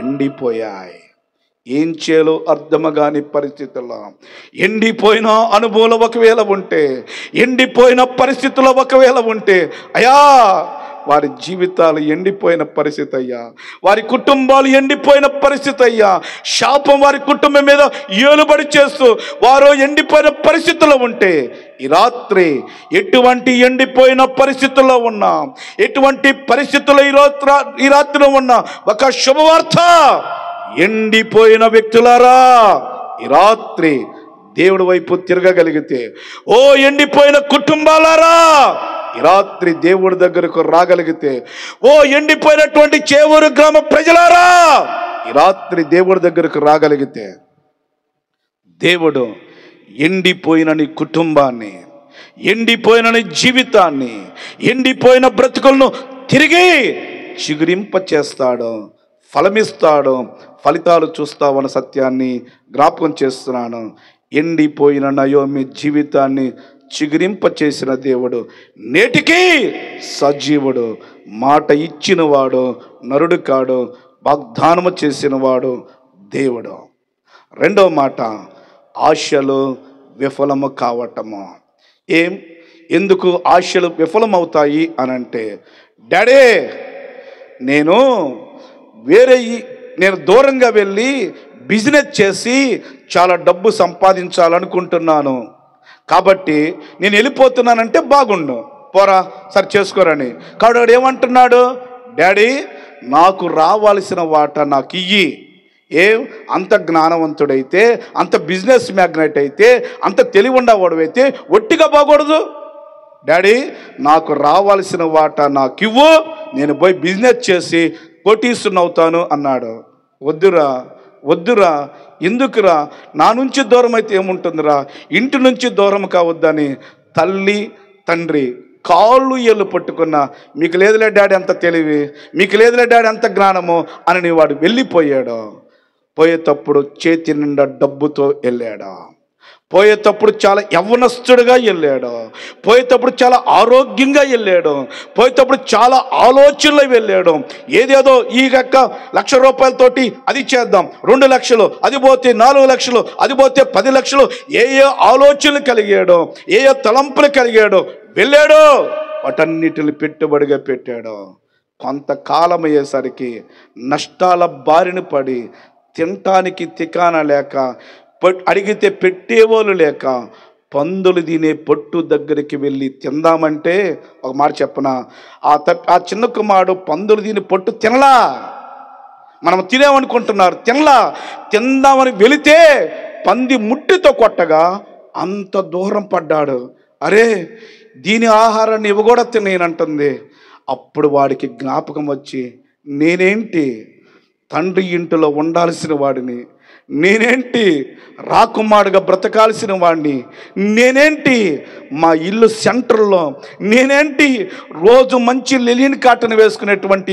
ఎండిపోయాయి. ఏం చేయాలో అర్థమగాని పరిస్థితుల్లో, ఎండిపోయిన అనుభవాలు ఒకవేళ ఉంటే, ఎండిపోయిన పరిస్థితుల్లో ఒకవేళ ఉంటే, అయ్యా వారి జీవితాలు ఎండిపోయిన పరిస్థితి అయ్యా, వారి కుటుంబాలు ఎండిపోయిన పరిస్థితి అయ్యా, శాపం వారి కుటుంబం మీద ఏలుబడి చేస్తూ వారు ఎండిపోయిన పరిస్థితుల్లో ఉంటే, ఈ రాత్రి ఎటువంటి ఎండిపోయిన పరిస్థితుల్లో ఉన్నా, ఎటువంటి పరిస్థితుల్లో ఈ రాత్రిలో ఉన్న ఒక శుభవార్త, ఎండిపోయిన వ్యక్తులారా ఈ రాత్రి దేవుడి వైపు తిరగగలిగితే, ఓ ఎండిపోయిన కుటుంబాలారా ఈ రాత్రి దేవుడి దగ్గరకు రాగలిగితే, ఓ ఎండిపోయినటువంటి చేవూరు గ్రామ ప్రజలారా ఈ రాత్రి దేవుడి దగ్గరకు రాగలిగితే, దేవుడు ఎండిపోయిన నీ కుటుంబాన్ని, ఎండిపోయిన నీ జీవితాన్ని, ఎండిపోయిన బ్రతుకులను తిరిగి చిగురింప చేస్తాడు, ఫలమిస్తాడు, ఫలితాలు చూస్తావన్న సత్యాన్ని జ్ఞాపకం చేస్తున్నాను. ఎండిపోయిన నయోమి జీవితాన్ని చిగురింప చేసిన దేవుడు నేటికి సజీవుడు. మాట ఇచ్చినవాడు నరుడు కాడు, వాగ్దానము చేసినవాడు దేవుడు. రెండవ మాట, ఆశలు విఫలము కావటము. ఎందుకు ఆశలు విఫలమవుతాయి అనంటే, డాడీ నేను దూరంగా వెళ్ళి బిజినెస్ చేసి చాలా డబ్బు సంపాదించాలనుకుంటున్నాను, కాబట్టి నేను వెళ్ళిపోతున్నానంటే బాగుండు, పోరా సరే చేసుకోరని. కాబట్టి వాడు ఏమంటున్నాడు? డాడీ నాకు రావాల్సిన వాటా నాకు ఇయ్యి. అంత జ్ఞానవంతుడైతే, అంత బిజినెస్ మ్యాగ్నెట్ అయితే, అంత తెలివి ఉండవాడు అయితే ఒట్టిగా బాగూడదు. డాడీ నాకు రావాల్సిన వాటా నాకు ఇవ్వు, నేను పోయి బిజినెస్ చేసి కోటీశ్వరుని అవుతాను అన్నాడు. వద్దురా ఎందుకురా, నా నుంచి దూరం అయితే ఏముంటుందిరా, ఇంటి నుంచి దూరం కావద్దని తల్లి తండ్రి కాళ్ళు ఏళ్ళు పట్టుకున్న, మీకు లేదులే డాడీ అంత తెలివి, మీకు లేదులే డాడీ అంత జ్ఞానము అని వాడు వెళ్ళిపోయాడు. పోయేటప్పుడు చేతి నిండా డబ్బుతో వెళ్ళాడు, పోయేటప్పుడు చాలా యవ్వనస్తుడిగా వెళ్ళాడు, పోయేటప్పుడు చాలా ఆరోగ్యంగా వెళ్ళాడు, పోయేటప్పుడు చాలా ఆలోచనలు వెళ్ళాడు. ఏదేదో ఈ ₹1,00,000 రూపాయలతోటి అది చేద్దాం, 2 లక్షలు, అది పోతే 4 లక్షలు, అది పోతే 10 లక్షలు, ఏ ఆలోచనలు కలిగాడు, ఏ తలంపులు కలిగాడు, వెళ్ళాడు, వాటన్నిటిని పెట్టుబడిగా పెట్టాడు. కొంతకాలం అయ్యేసరికి నష్టాల బారిన పడి తినటానికి తికాన లేక, అడిగితే పెట్టేవాళ్ళు లేక, పందులు తినే పొట్టు దగ్గరికి వెళ్ళి తిందామంటే, ఒక మాట చెప్పనా, ఆ చిన్న కుమారుడు పందులు తిని పొట్టు తినలా. మనం తినేమనుకుంటున్నారు, తిందామని వెళితే పంది ముట్టితో కొట్టగా అంత దూరం పడ్డాడు. అరే దీని ఆహారాన్ని ఇవి కూడా తినేనంటుంది. అప్పుడు వాడికి జ్ఞాపకం వచ్చి, నేనేంటి తండ్రి ఇంటిలో ఉండాల్సిన వాడిని, నేనేంటి రాకుమారుగా బ్రతకాల్సిన వాడిని, నేనేంటి మా ఇల్లు సెంటర్లో, నేనేంటి రోజు మంచి లెలిన్ కాటన్ వేసుకునేటువంటి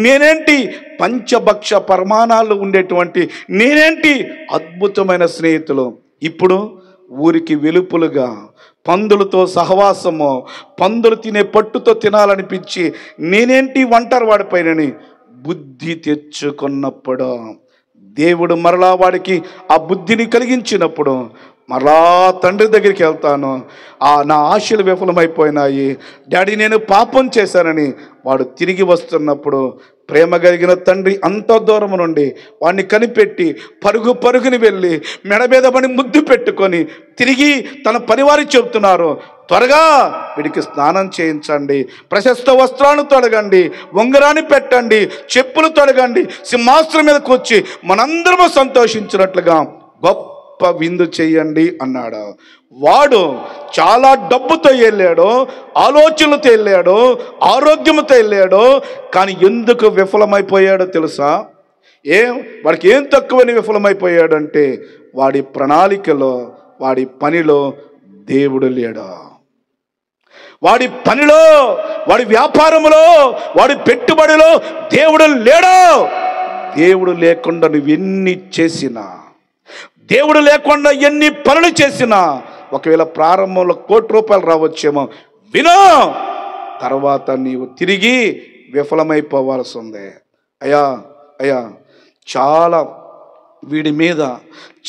నేనేంటి పంచభక్ష పరిమాణాలు ఉండేటువంటి నేనేంటి అద్భుతమైన స్నేహితులు. ఇప్పుడు ఊరికి వెలుపులుగా పందులతో సహవాసము, పందులు తినే పట్టుతో తినాలనిపించి నేనేంటి ఒంటరి వాడిపైనని బుద్ధి తెచ్చుకున్నప్పుడు, దేవుడు మరలా వాడికి ఆ బుద్ధిని కలిగించినప్పుడు మరలా తండ్రి దగ్గరికి వెళ్తాను, నా ఆశలు విఫలమైపోయినాయి డాడీ, నేను పాపం చేశానని వాడు తిరిగి వస్తున్నప్పుడు ప్రేమ కలిగిన తండ్రి అంత దూరం నుండి వాడిని కనిపెట్టి పరుగుని వెళ్ళి మెడ మీద పడి ముద్దు పెట్టుకొని తిరిగి తన పనివారికి చెబుతున్నారు, త్వరగా వీడికి స్నానం చేయించండి, ప్రశస్త వస్త్రాన్ని తొడగండి, ఉంగరాన్ని పెట్టండి, చెప్పులు తొడగండి, సింహాసనం మీద కూర్చి మనందరము సంతోషించినట్లుగా గొప్ప విందు చెయ్యండి అన్నాడు. వాడు చాలా డబ్బుతో వెళ్ళాడు, ఆలోచనలతో వెళ్ళాడు, ఆరోగ్యంతో వెళ్ళాడు. కానీ ఎందుకు విఫలమైపోయాడో తెలుసా? వాడికి ఏం తక్కువని విఫలమైపోయాడంటే వాడి ప్రణాళికలో, వాడి పనిలో దేవుడు లేడు. వాడి పనిలో, వాడి వ్యాపారంలో, వాడి పెట్టుబడిలో దేవుడు లేడు. దేవుడు లేకుండా నువ్వెన్ని చేసినా, దేవుడు లేకుండా ఎన్ని పనులు చేసినా, ఒకవేళ ప్రారంభంలో ₹1,00,00,000 రావచ్చేమో, వినో తర్వాత నీవు తిరిగి విఫలమైపోవాల్సి ఉంది. అయ్యా చాలా వీడి మీద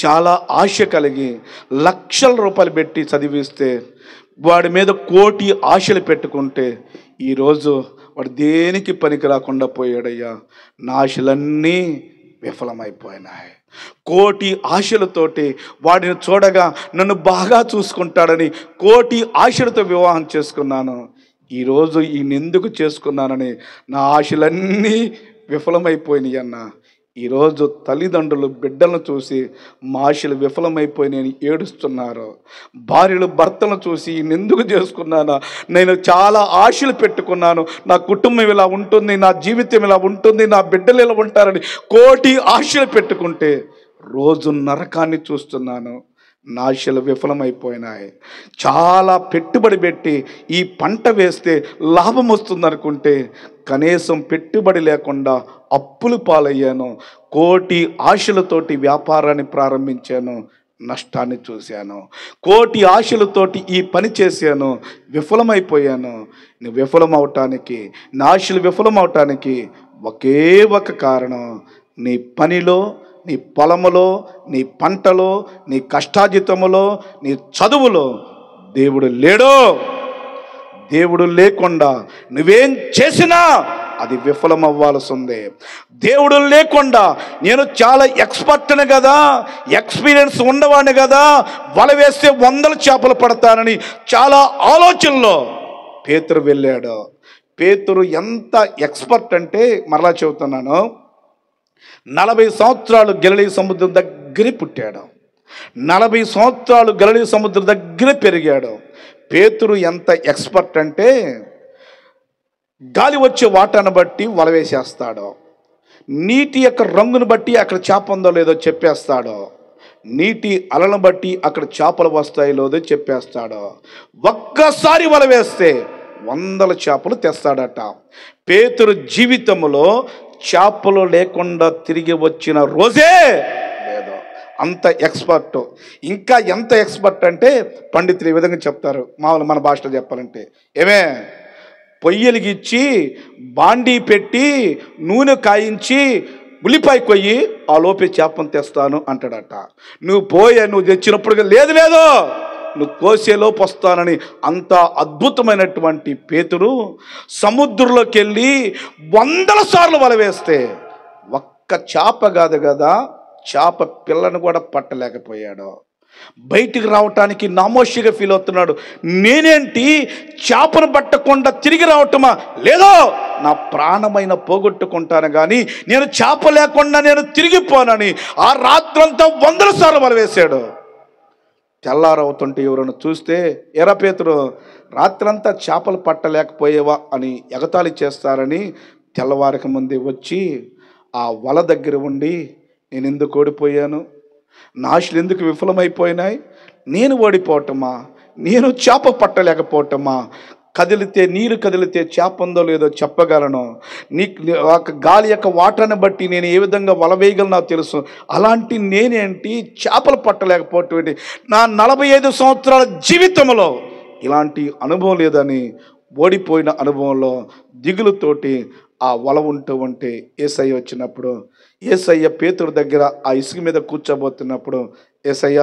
చాలా ఆశ కలిగి ₹1,00,000 పెట్టి చదివిస్తే వాడి మీద 1,00,00,000 ఆశలు పెట్టుకుంటే ఈరోజు వాడు దేనికి పనికి రాకుండా పోయాడయ్యా. నా ఆశలన్నీ విఫలమైపోయినాయి. 1,00,00,000 ఆశలతోటి వాడిని చూడగా నన్ను బాగా చూసుకుంటాడని 1,00,00,000 ఆశలతో వివాహం చేసుకున్నాను. ఈరోజు ఈయనెందుకు చేసుకున్నానని నా ఆశలన్నీ విఫలమైపోయినాయి అన్న. ఈరోజు తల్లిదండ్రులు బిడ్డలను చూసి మా ఆశలు విఫలమైపోయినాయని ఏడుస్తున్నారు. భార్యలు భర్తలను చూసి ఈయనెందుకు చేసుకున్నానా, నేను చాలా ఆశలు పెట్టుకున్నాను, నా కుటుంబం ఇలా ఉంటుంది, నా జీవితం ఇలా ఉంటుంది, నా బిడ్డలు ఇలా ఉంటారని 1,00,00,000 ఆశలు పెట్టుకుంటే రోజు నరకాన్ని చూస్తున్నాను. నా ఆశలు విఫలమైపోయినాయి. చాలా పెట్టుబడి పెట్టి ఈ పంట వేస్తే లాభం వస్తుందనుకుంటే కనీసం పెట్టుబడి లేకుండా అప్పులు పాలయ్యాను. 1,00,00,000 ఆశలతోటి వ్యాపారాన్ని ప్రారంభించాను, నష్టాన్ని చూశాను. 1,00,00,000 ఆశలతోటి ఈ పని చేశాను, విఫలమైపోయాను. నువ్వు విఫలమవటానికి, నా ఆశలు విఫలమవటానికి ఒకే ఒక కారణం, నీ పనిలో, నీ పొలములో, నీ పంటలో, నీ కష్టాజితములో, నీ చదువులో దేవుడు లేడు. దేవుడు లేకుండా నువ్వేం చేసినా అది విఫలమవ్వాల్సి ఉంది. దేవుడు లేకుండా నేను చాలా ఎక్స్పర్ట్ని కదా, ఎక్స్పీరియన్స్ ఉన్నవాడిని కదా, వల వేస్తే 100 చేపలు పడతానని చాలా ఆలోచనలో పేతురు వెళ్ళాడు. పేతురు ఎంత ఎక్స్పర్ట్ అంటే మరలా చెబుతున్నాను, 40 సంవత్సరాలు గలిలీ సముద్రం దగ్గరే పుట్టాడు, 40 సంవత్సరాలు గలిలీ సముద్రం దగ్గర పెరిగాడు. పేతురు ఎంత ఎక్స్పర్ట్ అంటే గాలి వచ్చే వాటాను బట్టి వల వేసేస్తాడు, నీటి యొక్క రంగును బట్టి అక్కడ చేప ఉందో లేదో చెప్పేస్తాడు, నీటి అలను బట్టి అక్కడ చేపలు వస్తాయో లేదో చెప్పేస్తాడు. ఒక్కసారి వల వేస్తే 100 చేపలు తెస్తాడట. పేతురు జీవితంలో చేపలు లేకుండా తిరిగి వచ్చిన రోజే లేదు. అంత ఎక్స్పర్ట్. ఇంకా ఎంత ఎక్స్పర్ట్ అంటే పండితులు ఈ విధంగా చెప్తారు, మామూలు మన భాషలో చెప్పాలంటే, పొయ్యలిగిచ్చి బాండీ పెట్టి నూనె కాయించి ఉల్లిపాయ కొయ్యి ఆ లోపే చేపను తెస్తాను అంటాడట. నువ్వు తెచ్చినప్పుడు లేదు నువ్వు కోసేలోపు వస్తానని అంత అద్భుతమైనటువంటి పేతురు సముద్రంలోకి వెళ్ళి 100 సార్లు వల వేస్తే ఒక్క చేప కాదు కదా, చేప పిల్లను కూడా పట్టలేకపోయాడు. బయటికి రావటానికి నామోషిగా ఫీల్ అవుతున్నాడు. నేనేంటి చేపను పట్టకుండా తిరిగి రావటమా? లేదో నా ప్రాణమైన పోగొట్టుకుంటాను కానీ నేను చేప లేకుండా నేను తిరిగిపోనని ఆ రాత్రంతా 100 సార్లు వల వేశాడు. తెల్లారవుతుంటే ఎవరైనా చూస్తే, ఎరా పేతురు రాత్రంతా చేపలు పట్టలేకపోయేవా అని ఎగతాళి చేస్తారని తెల్లవారికి ముందే వచ్చి ఆ వల దగ్గర ఉండి, నేను ఎందుకు ఓడిపోయాను? నా ఆశలు ఎందుకు విఫలమైపోయినాయి? నేను ఓడిపోవటమా? నేను చేప పట్టలేకపోవటమా? నీరు కదిలితే చేప ఉందో లేదో చెప్పగలను. గాలి యొక్క వాటర్ని బట్టి నేను ఏ విధంగా వల వేయగలను నాకు తెలుసు. అలాంటి నేనేంటి చేపలు పట్టలేకపోవటం ఏంటి? నా 45 సంవత్సరాల జీవితంలో ఇలాంటి అనుభవం లేదని, ఓడిపోయిన అనుభవంలో దిగులుతోటి ఆ వల ఉంటే యేసయ్య వచ్చినప్పుడు, యేసయ్య పేతురు దగ్గర ఆ ఇసుక మీద కూర్చోబోతున్నప్పుడు, యేసయ్య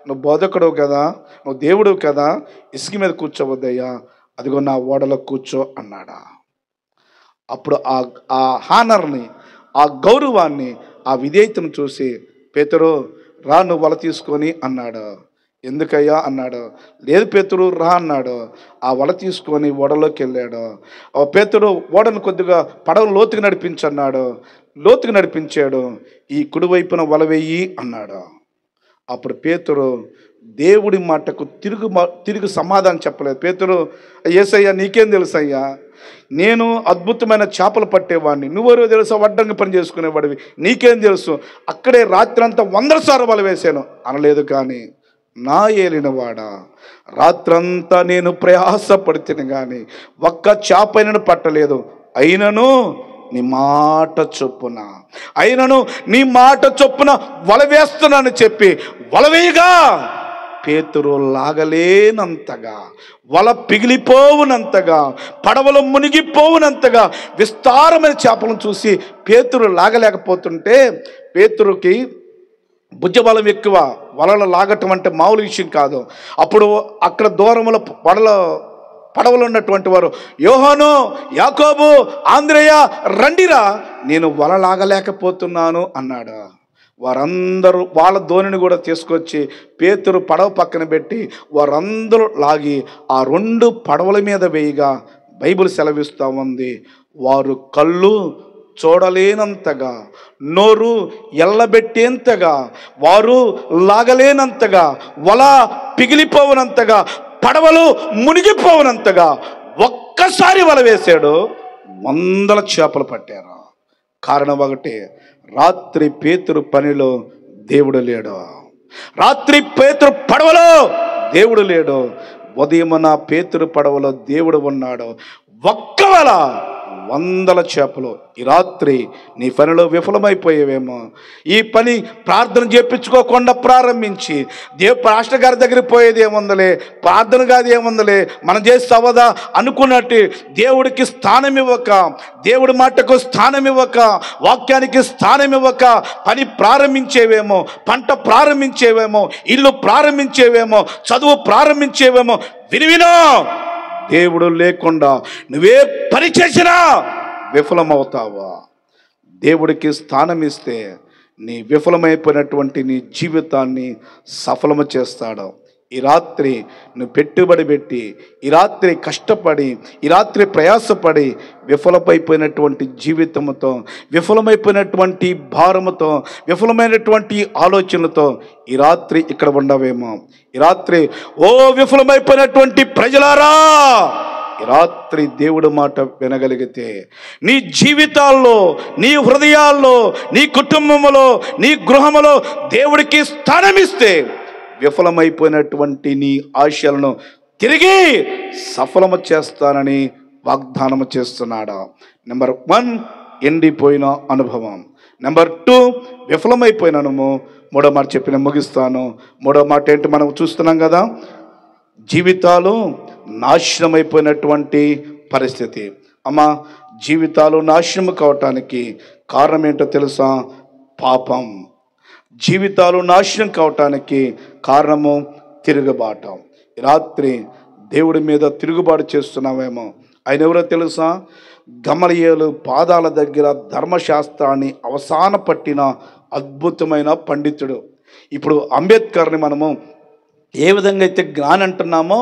నువ్వు బోధకుడు కదా, నువ్వు దేవుడు కదా, ఇసుక మీద కూర్చోవద్దయ్యా, అదిగో నా ఓడలో కూర్చో అన్నాడా. అప్పుడు ఆ హానర్ని, ఆ గౌరవాన్ని, ఆ విధేయతను చూసి పేతురు రా నువ్వు వల తీసుకొని అన్నాడు. ఎందుకయ్యా అన్నాడు. లేదు పేతురు రా అన్నాడు. ఆ వల తీసుకొని ఓడలోకి వెళ్ళాడు. పేతురు ఓడను కొద్దిగా పడవను లోతుకు నడిపించన్నాడు. లోతుకు నడిపించాడు. ఈ కుడివైపున వల వేయి అన్నాడు. అప్పుడు పేతురు దేవుడి మాటకు తిరిగి సమాధానం చెప్పలేదు. పేతురు, యేసయ్యా నీకేం తెలుసయ్యా, నేను అద్భుతమైన చేపలు పట్టేవాడిని, నువ్వెవరో తెలుసా, వడ్డంగి పని చేసుకునేవాడివి, నీకేం తెలుసు, అక్కడే రాత్రంతా 100 సార్లు వల వేశాను అనలేదు. కానీ నా ఏలినవాడా, రాత్రంతా నేను ప్రయాసపడితేనే కానీ ఒక్క చేపైనను పట్టలేదు, అయినను నీ మాట చొప్పున వల వేస్తున్నాను చెప్పి వల వేయగా పేతురు లాగలేనంతగా, వల పిగిలిపోవునంతగా, పడవలు మునిగిపోవునంతగా విస్తారమైన చేపలను చూసి పేతురు లాగలేకపోతుంటే, పేతురుకి భుజబలం ఎక్కువ, వలలు లాగటం అంటే మామూలు విషయం కాదు. అప్పుడు అక్కడ దూరంలో పడవలు ఉన్నటువంటి వారు, యోహాను, యాకోబు, ఆంద్రేయ రండిరా, నేను వల లాగలేకపోతున్నాను అన్నాడు. వారందరూ వాళ్ళ ధోనిని కూడా తీసుకొచ్చి పేతురు పడవ పక్కన పెట్టి వారందరూ లాగి ఆ 2 పడవల మీద వేయగా బైబిల్ సెలవిస్తూ ఉంది, వారు కళ్ళు చూడలేనంతగా, నోరు ఎల్లబెట్టేంతగా, వారు లాగలేనంతగా, వల పిగిలిపోవనంతగా, పడవలు మునిగిపోవనంతగా ఒక్కసారి వల వేశాడు. 100 చేపలు పట్టారు. కారణం ఒకటి, రాత్రి పేతురు పనిలో దేవుడు లేడు, రాత్రి పేతురు పడవలో దేవుడు లేడు, ఉదయమున పేతురు పడవలో దేవుడు ఉన్నాడు. ఒక్క వల 100 చేపలు. ఈ రాత్రి నీ పనిలో విఫలమైపోయేవేమో. ఈ పని ప్రార్థన చేయించుకోకుండా ప్రారంభించి పాస్టర్ గారి దగ్గరికి పోయేది ఏముందలే, ప్రార్థన కాదు ఏముందలే, మనం చేస్తే అవ్వదా అనుకున్నట్టు దేవుడికి స్థానం ఇవ్వక, దేవుడి మాటకు స్థానం ఇవ్వక, వాక్యానికి స్థానం ఇవ్వక పని ప్రారంభించేవేమో, పంట ప్రారంభించేవేమో, ఇల్లు ప్రారంభించేవేమో, చదువు ప్రారంభించేవేమో. వినివినో, దేవుడు లేకుండా నువ్వే పని చేసినా విఫలమవుతావా? దేవుడికి స్థానం ఇస్తే నీ విఫలమైపోయినటువంటి నీ జీవితాన్ని సఫలము చేస్తాడు. ఈ రాత్రి నువ్వు పెట్టుబడి పెట్టి, ఈ రాత్రి కష్టపడి, ఈ రాత్రి ప్రయాసపడి విఫలమైపోయినటువంటి జీవితంతో, విఫలమైపోయినటువంటి భారముతో, విఫలమైనటువంటి ఆలోచనలతో ఈ రాత్రి ఇక్కడ ఉండవేమో. ఈ రాత్రి ఓ విఫలమైపోయినటువంటి ప్రజలారా, ఈ రాత్రి దేవుడి మాట వినగలిగితే నీ జీవితాల్లో, నీ హృదయాల్లో, నీ కుటుంబంలో, నీ గృహంలో దేవుడికి స్థానమిస్తే విఫలమైపోయినటువంటి నీ ఆశలను తిరిగి సఫలము చేస్తానని వాగ్దానము చేస్తున్నాడు. నెంబర్ 1 ఎండిపోయిన అనుభవం. నెంబర్ 2 విఫలమైపోయిన అనుభవం. మూడో మాట చెప్పిన ముగిస్తాను. మూడో మాట ఏంటి మనం చూస్తున్నాం కదా, జీవితాలు నాశనమైపోయినటువంటి పరిస్థితి. అమ్మా, జీవితాలు నాశనం కావటానికి కారణం ఏంటో తెలుసా? పాపం. జీవితాలు నాశనం కావటానికి కారణము తిరుగుబాటు. రాత్రి దేవుడి మీద తిరుగుబాటు చేస్తున్నావేమో. ఆయన ఎవరో తెలుసా? గమలీయేలు పాదాల దగ్గర ధర్మశాస్త్రాన్ని అవసాన పట్టిన అద్భుతమైన పండితుడు. ఇప్పుడు అంబేద్కర్ని మనము ఏ విధంగా అయితే జ్ఞాని అంటున్నామో,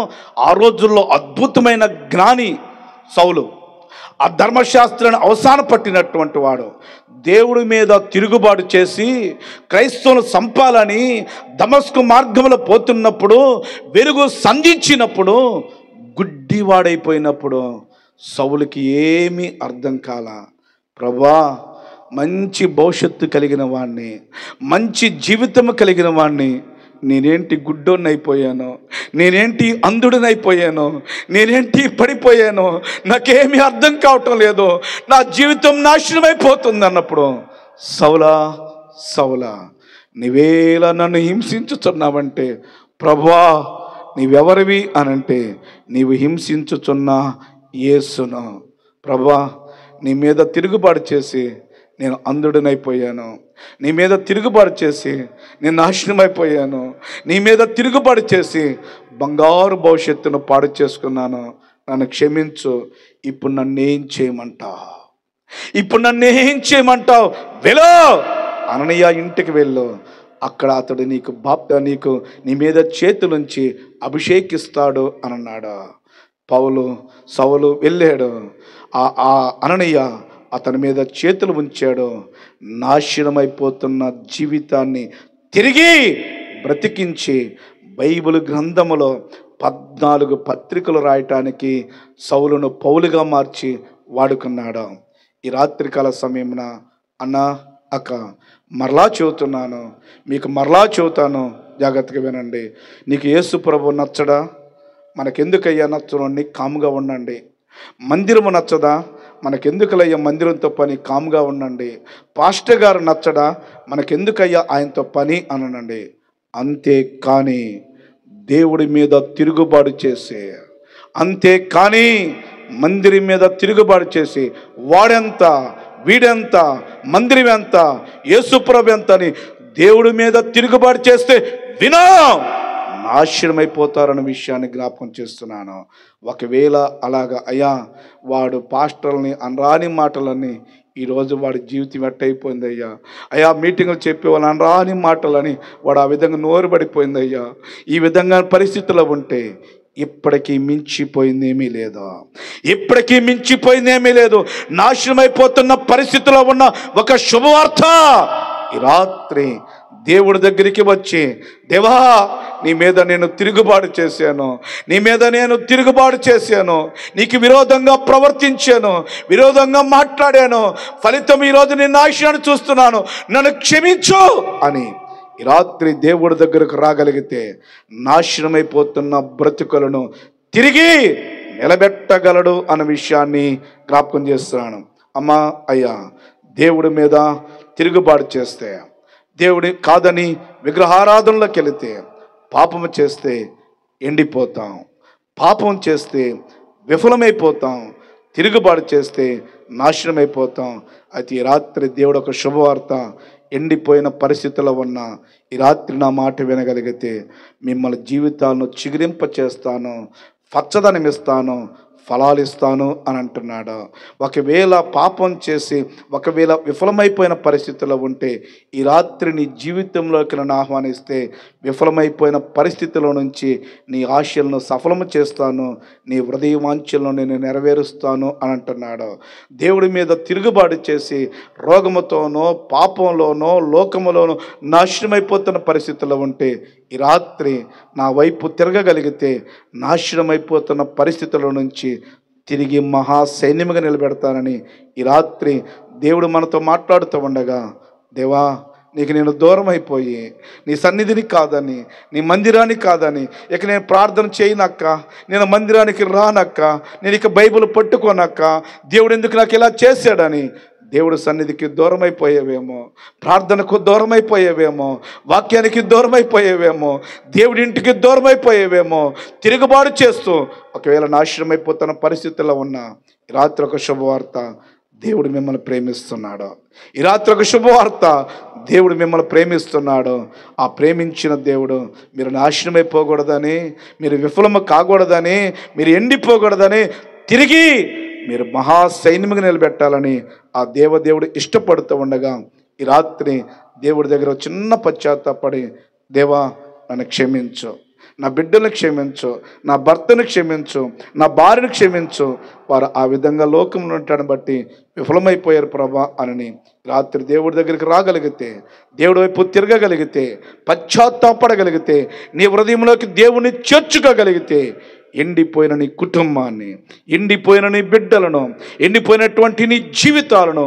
ఆ రోజుల్లో అద్భుతమైన జ్ఞాని సౌలు. ఆ ధర్మశాస్త్రాన్ని అవసాన పట్టినటువంటి వాడు దేవుడి మీద తిరుగుబాటు చేసి క్రైస్తవులను చంపాలని దమస్కు మార్గంలో పోతున్నప్పుడు, వెలుగు సంధించినప్పుడు, గుడ్డివాడైపోయినప్పుడు సౌలుకి ఏమీ అర్థం కాల. ప్రభువా, మంచి భవిష్యత్తు కలిగిన వాడిని, మంచి జీవితం కలిగిన వాడిని, నేనేంటి గుడ్డోన్నైపోయాను, నేనేంటి అంధుడినైపోయాను, నేనేంటి పడిపోయాను, నాకేమీ అర్థం కావటం లేదు, నా జీవితం నాశనం అయిపోతుంది అన్నప్పుడు, సౌలా సౌలా నీవేలా నన్ను హింసించుచున్నావంటే, ప్రభువా నీవెవరివి అనంటే, నీవు హింసించుచున్న యేసును. ప్రభువా నీ మీద తిరుగుబాటు చేసి నేను అంధుడినైపోయాను, నీ మీద తిరుగుబాటు చేసి నేను నాశనమైపోయాను, నీ మీద తిరుగుబాటు చేసి బంగారు భవిష్యత్తును పాడు చేసుకున్నాను, నన్ను క్షమించు, ఇప్పుడు నన్నేం చేయమంటావు, ఇప్పుడు నన్నేం చేయమంటావు, వెళ్ళు అననీయ ఇంటికి వెళ్ళు, అక్కడ అతడు నీకు నీ మీద చేతులుంచి అభిషేకిస్తాడు అని అన్నాడు. సౌలు వెళ్ళాడు, ఆ అననీయ అతని మీద చేతులు ఉంచాడు, నాశనమైపోతున్న జీవితాన్ని తిరిగి బ్రతికించి బైబిల్ గ్రంథములో 14 పత్రికలు రాయటానికి సౌలును పౌలుగా మార్చి వాడుకున్నాడు. ఈ రాత్రికాల సమయమున అన్న అక్క మరలా చెబుతున్నాను, మీకు మరలా చెబుతాను, జాగ్రత్తగా వినండి. నీకు యేసు ప్రభు నచ్చడా? మనకెందుకయ్యా నచ్చడండి, కాముగా ఉండండి. మందిరము నచ్చదా? మనకెందుకులయ్యా మందిరంతో పని, కాముగా ఉండండి. పాస్టర్ గారు నచ్చడా? మనకెందుకయ్యా ఆయనతో పని అననండి. అంతేకాని దేవుడి మీద తిరుగుబాటు చేసి, అంతేకాని మందిరం మీద తిరుగుబాటు చేసి వాడెంత, వీడెంత, మందిరం ఎంత, యేసుప్రభు ఎంత అని దేవుడి మీద తిరుగుబాటు చేస్తే వినా నాశనమైపోతారన్న విషయాన్ని జ్ఞాపకం చేస్తున్నాను. ఒకవేళ అలాగా అయ్యా వాడు పాస్టర్ని అనరాని మాటలని, ఈరోజు వాడి జీవితం ఎట్టయిపోయింది అయ్యా మీటింగ్లు చెప్పేవాళ్ళు అనరాని మాటలని వాడు ఆ విధంగా నోరు పడిపోయింది అయ్యా, ఈ విధంగా పరిస్థితుల్లో ఉంటే ఇప్పటికీ మించిపోయిందేమీ లేదు, ఇప్పటికీ మించిపోయిందేమీ లేదు. నాశనమైపోతున్న పరిస్థితిలో ఉన్న ఒక శుభవార్త ఈ రాత్రి దేవుడి దగ్గరికి వచ్చి, దేవా నీ మీద నేను తిరుగుబాటు చేశాను, నీ మీద నేను తిరుగుబాటు చేశాను, నీకు విరోధంగా ప్రవర్తించాను, విరోధంగా మాట్లాడాను, ఫలితం ఈరోజు నేను నాశనాన్ని చూస్తున్నాను, నన్ను క్షమించు అని ఈ రాత్రి దేవుడి దగ్గరకు రాగలిగితే నాశనమైపోతున్న బ్రతుకులను తిరిగి నిలబెట్టగలడు అన్న విషయాన్ని జ్ఞాపకం చేస్తున్నాను. అమ్మా అయ్యా దేవుడి మీద తిరుగుబాటు చేస్తే, దేవుడి కాదని విగ్రహారాధనలోకి వెళితే, పాపము చేస్తే ఎండిపోతాం, పాపం చేస్తే విఫలమైపోతాం, తిరుగుబాటు చేస్తే నాశనమైపోతాం. అయితే ఈ రాత్రి దేవుడు ఒక శుభవార్త, ఎండిపోయిన పరిస్థితుల్లో ఉన్న ఈ రాత్రి నా మాట వినగలిగితే మిమ్మల్ని జీవితాలను చిగురింప చేస్తాను, పచ్చదనమిస్తాను, ఫలాలు ఇస్తాను అని అంటున్నాడు. ఒకవేళ పాపం చేసి ఒకవేళ విఫలమైపోయిన పరిస్థితుల్లో ఉంటే ఈ రాత్రి నీ జీవితంలోకి నన్ను ఆహ్వానిస్తే విఫలమైపోయిన పరిస్థితుల నుంచి నీ ఆశలను సఫలము చేస్తాను, నీ హృదయ వాంఛలను నేను నెరవేరుస్తాను అని అంటున్నాడు. దేవుడి మీద తిరుగుబాటు చేసి రోగముతోనో పాపంలోనో లోకములోనో నాశనమైపోతున్న పరిస్థితుల్లో ఉంటే ఈ రాత్రి నా వైపు తిరగగలిగితే నాశనమైపోతున్న పరిస్థితుల నుంచి తిరిగి మహాసైన్యముగా నిలబెడతానని ఈ రాత్రి దేవుడు మనతో మాట్లాడుతూ ఉండగా, దేవా నీకు నేను దూరం అయిపోయి నీ సన్నిధిని కాదని, నీ మందిరానికి కాదని ఇక నేను ప్రార్థన చేయనక్క, నేను మందిరానికి రానక్క, నేను ఇక బైబిల్ పట్టుకోనక్క, దేవుడు ఎందుకు నాకు ఇలా చేశాడని దేవుడు సన్నిధికి దూరం అయిపోయేవేమో, ప్రార్థనకు దూరం అయిపోయేవేమో, వాక్యానికి దూరం అయిపోయేవేమో, దేవుడి ఇంటికి దూరం అయిపోయేవేమో, తిరుగుబాటు చేస్తూ ఒకవేళ నాశనం అయిపోతున్న పరిస్థితుల్లో ఉన్న ఈ రాత్రి ఒక శుభవార్త, దేవుడు మిమ్మల్ని ప్రేమిస్తున్నాడు. ఈ రాత్రి ఒక శుభవార్త, దేవుడు మిమ్మల్ని ప్రేమిస్తున్నాడు. ఆ ప్రేమించిన దేవుడు మీరు నాశనమైపోకూడదని, మీరు విఫలము కాకూడదని, మీరు ఎండిపోకూడదని తిరిగి మీరు మహాసైన్యముగా నిలబెట్టాలని ఆ దేవదేవుడు ఇష్టపడుతూ ఉండగా ఈ రాత్రి దేవుడి దగ్గర చిన్న పశ్చాత్తాపడి, దేవా నన్ను క్షమించు, నా బిడ్డను క్షమించు, నా భర్తను క్షమించు, నా భార్యను క్షమించు, వారు ఆ విధంగా లోకంలో ఉంటాడని బట్టి విఫలమైపోయారు ప్రభా అని రాత్రి దేవుడి దగ్గరికి రాగలిగితే, దేవుడి వైపు తిరగగలిగితే, పశ్చాత్తాపడగలిగితే, నీ హృదయంలోకి దేవుని చేర్చుకోగలిగితే ఎండిపోయిన నీ కుటుంబాన్ని, ఎండిపోయిన నీ బిడ్డలను, ఎండిపోయినటువంటి నీ జీవితాలను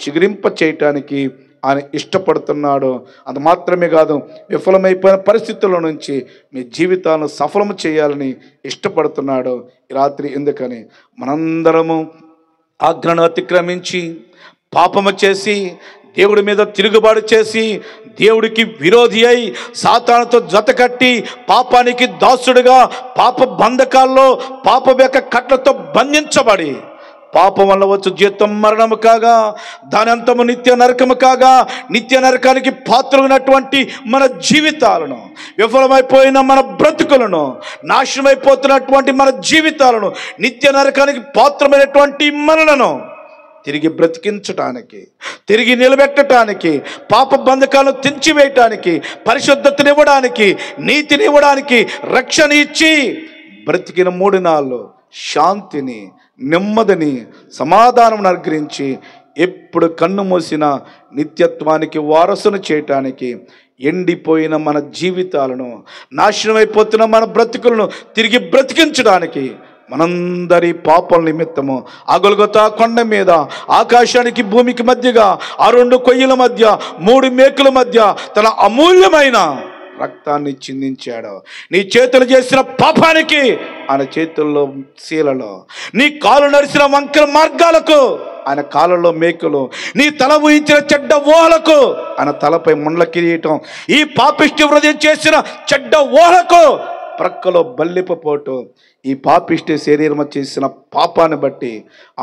చిగురింప చేయటానికి ఆయన ఇష్టపడుతున్నాడు. అది మాత్రమే కాదు, విఫలమైపోయిన పరిస్థితుల నుంచి మీ జీవితాలను సఫలము చేయాలని ఇష్టపడుతున్నాడు. ఈ రాత్రి ఎందుకని మనందరము ఆజ్ఞను అతిక్రమించి పాపము చేసి దేవుడి మీద తిరుగుబాటు చేసి దేవుడికి విరోధి అయి సాతానుతో జతకట్టి పాపానికి దాసుడుగా పాప బంధకాల్లో పాప యొక్క కట్లతో బంధించబడి పాపం వల్ల వచ్చు జీతం మరణము కాగా దాని అంతము నిత్య నరకము కాగా నిత్య నరకానికి పాత్రమైనటువంటి మన జీవితాలను, విఫలమైపోయిన మన బ్రతుకులను, నాశనమైపోతున్నటువంటి మన జీవితాలను, నిత్య నరకానికి పాత్రమైనటువంటి మనలను తిరిగి బ్రతికించటానికి, తిరిగి నిలబెట్టడానికి, పాప బంధకాలను తెంచివేయటానికి, పరిశుద్ధతనివ్వడానికి, నీతినివ్వడానికి, రక్షణ ఇచ్చి బ్రతికిన 3 నాళ్ళు శాంతిని, నెమ్మదిని, సమాధానం అనుగ్రహించి ఎప్పుడు కన్ను మూసిన నిత్యత్వానికి వారసును చేయటానికి, ఎండిపోయిన మన జీవితాలను, నాశనమైపోతున్న మన బ్రతుకులను తిరిగి బ్రతికించడానికి మనందరి పాపల నిమిత్తము ఆ గొల్గొతా కొండ మీద ఆకాశానికి భూమికి మధ్యగా ఆ 2 కొయ్యల మధ్య 3 మేకుల మధ్య తన అమూల్యమైన రక్తాన్ని చిందించాడు. నీ చేతులు చేసిన పాపానికి ఆయన చేతుల్లో శీలలో, నీ కాలు నడిచిన వంకర మార్గాలకు ఆయన కాళ్ళలో మేకులు, నీ తల ఊహించిన చెడ్డ ఊహలకు ఆయన తలపై ముండ్ల కిరీటం, ఈ పాపిష్టి హృదయం చేసిన చెడ్డ ఊహలకు ప్రక్కలో బల్లిపోటు, ఈ పాపిష్టి శరీరము చేసిన పాపాన్ని బట్టి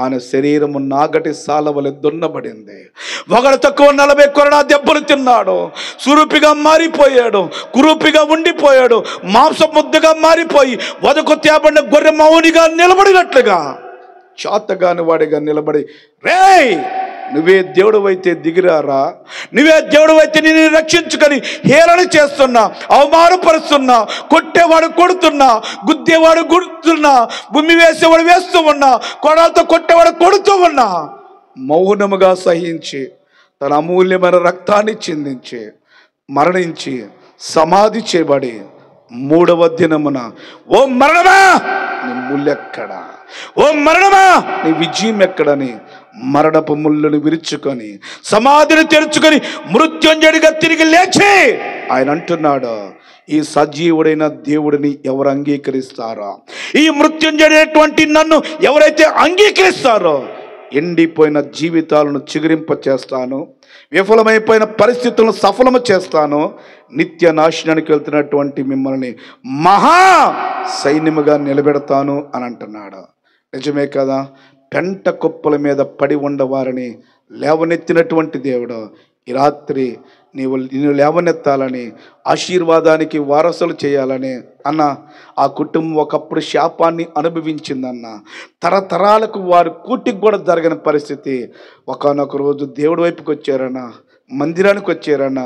ఆయన శరీరము నాగటి సాలవలె దున్నబడింది. ఒకడు తక్కువ 40 కొరడా దెబ్బలు తిన్నాడు, సురూపిగా మారిపోయాడు, కురూపిగా ఉండిపోయాడు, మాంస ముద్దగా మారిపోయి వదకు తేబడిన గొర్రె మౌనిగా నిలబడినట్లుగా చాతగాని వాడిగా నిలబడి, రేయ్ నువ్వే దేవుడు అయితే దిగిరారా, నువ్వే దేవుడు అయితే నేను రక్షించుకొని హేళన చేస్తున్నా, అవమానపరుస్తున్నా, కొట్టేవాడు కొడుతున్నా, గుద్దేవాడు గుడుతున్నా, భూమి వేసేవాడు వేస్తూ ఉన్నా, కొడాలతో కొట్టేవాడు కొడుతూ ఉన్నా, మౌనముగా సహించి తన అమూల్యమైన రక్తాన్ని చిందించి మరణించి సమాధి చేయబడి 3వ దినమున, ఓ మరణమా నీ ముల్లెక్కడా, ఓ మరణమా నీ విజయం ఎక్కడని మరణపు ముళ్ళను విరుచుకొని సమాధిని తెరుచుకొని మృత్యుంజయుడిగా తిరిగి లేచి ఆయన అంటున్నాడు, ఈ సజీవుడైన దేవుడిని ఎవరు అంగీకరిస్తారో, ఈ మృత్యుంజయుడైనటువంటి నన్ను ఎవరైతే అంగీకరిస్తారో ఎండిపోయిన జీవితాలను చిగురింప చేస్తాను, విఫలమైపోయిన పరిస్థితులను సఫలము చేస్తాను, నిత్య నాశనానికి వెళ్తున్నటువంటి మిమ్మల్ని మహా సైన్యముగా నిలబెడతాను అని అంటున్నాడు. నిజమే కదా? పెంట కుప్పల మీద పడి ఉండవారిని లేవనెత్తినటువంటి దేవుడు ఈ రాత్రి నిన్ను లేవనెత్తాలని, ఆశీర్వాదానికి వారసులు చేయాలని అన్న. ఆ కుటుంబం ఒకప్పుడు శాపాన్ని అనుభవించిందన్న, తరతరాలకు వారు కూటికి కూడా జరగని పరిస్థితి. ఒకానొక రోజు దేవుడి వైపుకి వచ్చారన్న, మందిరానికి వచ్చారన్న.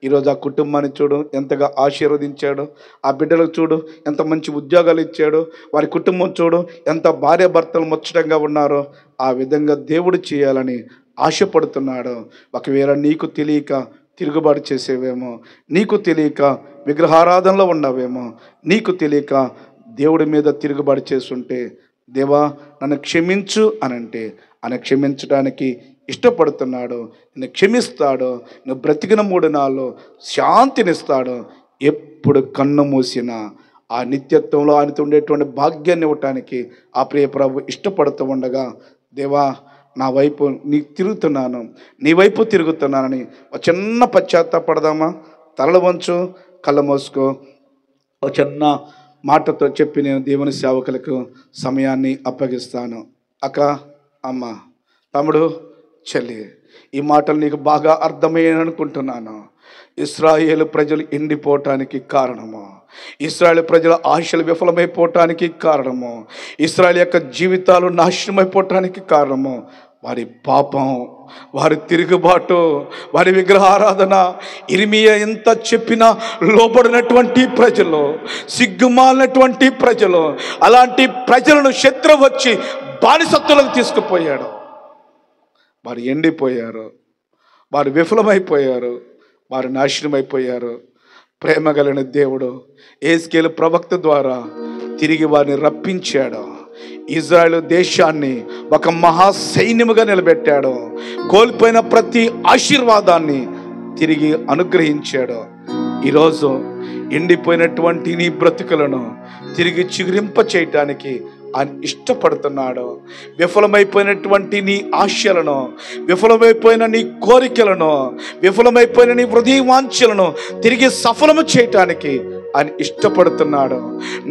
ఈరోజు ఆ కుటుంబాన్ని చూడు ఎంతగా ఆశీర్వదించాడు, ఆ బిడ్డలకు చూడు ఎంత మంచి ఉద్యోగాలు ఇచ్చాడు, వారి కుటుంబం చూడు ఎంత భార్యాభర్తలు ముచ్చటంగా ఉన్నారో. ఆ విధంగా దేవుడు చేయాలని ఆశపడుతున్నాడు. ఒకవేళ నీకు తెలియక తిరుగుబాటు చేసేవేమో, నీకు తెలియక విగ్రహారాధనలో ఉన్నావేమో, నీకు తెలియక దేవుడి మీద తిరుగుబాటు చేస్తుంటే, దేవా నన్ను క్షమించు అనంటే ఆయన క్షమించడానికి ఇష్టపడుతున్నాడు. నిన్ను క్షమిస్తాడు, నువ్వు బ్రతికిన 3 నాళ్ళు శాంతినిస్తాడు. ఎప్పుడు కన్ను మూసిన ఆ నిత్యత్వంలో ఆయనతో ఉండేటువంటి భాగ్యాన్ని ఇవ్వటానికి ఆ ప్రియ ప్రభు ఇష్టపడుతూ ఉండగా, దేవా నా వైపు తిరుగుతున్నాను, నీ వైపు తిరుగుతున్నానని ఒక చిన్న పశ్చాత్తాపడదామా? తలలు వంచు, కళ్ళ మోసుకో. ఒక చిన్న మాటతో చెప్పి నేను దేవుని సేవకులకు సమయాన్ని అప్పగిస్తాను. అక్క, అమ్మ, తమ్ముడు, చెల్లి, ఈ మాటలు నీకు బాగా అర్థమయ్యాయని అనుకుంటున్నాను. ఇశ్రాయేలు ప్రజలు ఎండిపోవటానికి కారణము, ఇశ్రాయేలు ప్రజల ఆశలు విఫలమైపోవటానికి కారణము, ఇశ్రాయేలు యొక్క జీవితాలు నాశనమైపోవటానికి కారణము వారి పాపం, వారి తిరుగుబాటు, వారి విగ్రహారాధన. ఇర్మియా ఎంత చెప్పినా లోబడినటువంటి ప్రజలు, సిగ్గుమాలినటువంటి ప్రజలు, అలాంటి ప్రజలను శత్రువు వచ్చి బానిసత్తులకు తీసుకుపోయాడు. వారు ఎండిపోయారు, వారు విఫలమైపోయారు, వారు నాశనమైపోయారు. ప్రేమ కలిగిన దేవుడు యెహెజ్కేలు ప్రవక్త ద్వారా తిరిగి వారిని రప్పించాడు. ఇజ్రాయేల్ దేశాన్ని ఒక మహా సైన్యముగా నిలబెట్టాడు. కోల్పోయిన ప్రతి ఆశీర్వాదాన్ని తిరిగి అనుగ్రహించాడు. ఈరోజు ఎండిపోయినటువంటి నీ బ్రతుకులను తిరిగి చిగురింప చేయటానికి ఆయన ఇష్టపడుతున్నాడు. విఫలమైపోయినటువంటి నీ ఆశలను, విఫలమైపోయిన నీ కోరికలను, విఫలమైపోయిన నీ హృదయ వాంఛలను తిరిగి సఫలము చేయటానికి ఆయన ఇష్టపడుతున్నాడు.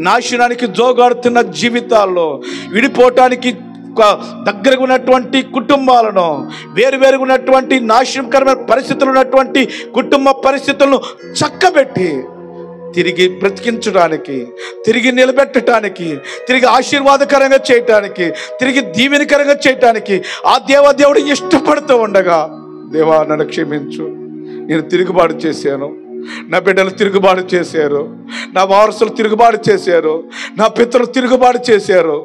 నాశనానికి జోగాడుతున్న జీవితాల్లో విడిపోవటానికి దగ్గరగా ఉన్నటువంటి కుటుంబాలను, వేరువేరుగా ఉన్నటువంటి నాశనకరమైన పరిస్థితులు ఉన్నటువంటి కుటుంబ పరిస్థితులను చక్కబెట్టి తిరిగి బ్రతికించడానికి, తిరిగి నిలబెట్టడానికి, తిరిగి ఆశీర్వాదకరంగా చేయటానికి, తిరిగి దీవెనకరంగా చేయటానికి ఆ దేవదేవుడు ఇష్టపడుతూ ఉండగా, దేవా నన్ను క్షమించు, నేను తిరుగుబాటు చేశాను, నా బిడ్డలు తిరుగుబాటు చేశారు, నా వారసులు తిరుగుబాటు చేశారు, నా పితరులు తిరుగుబాటు చేశారు,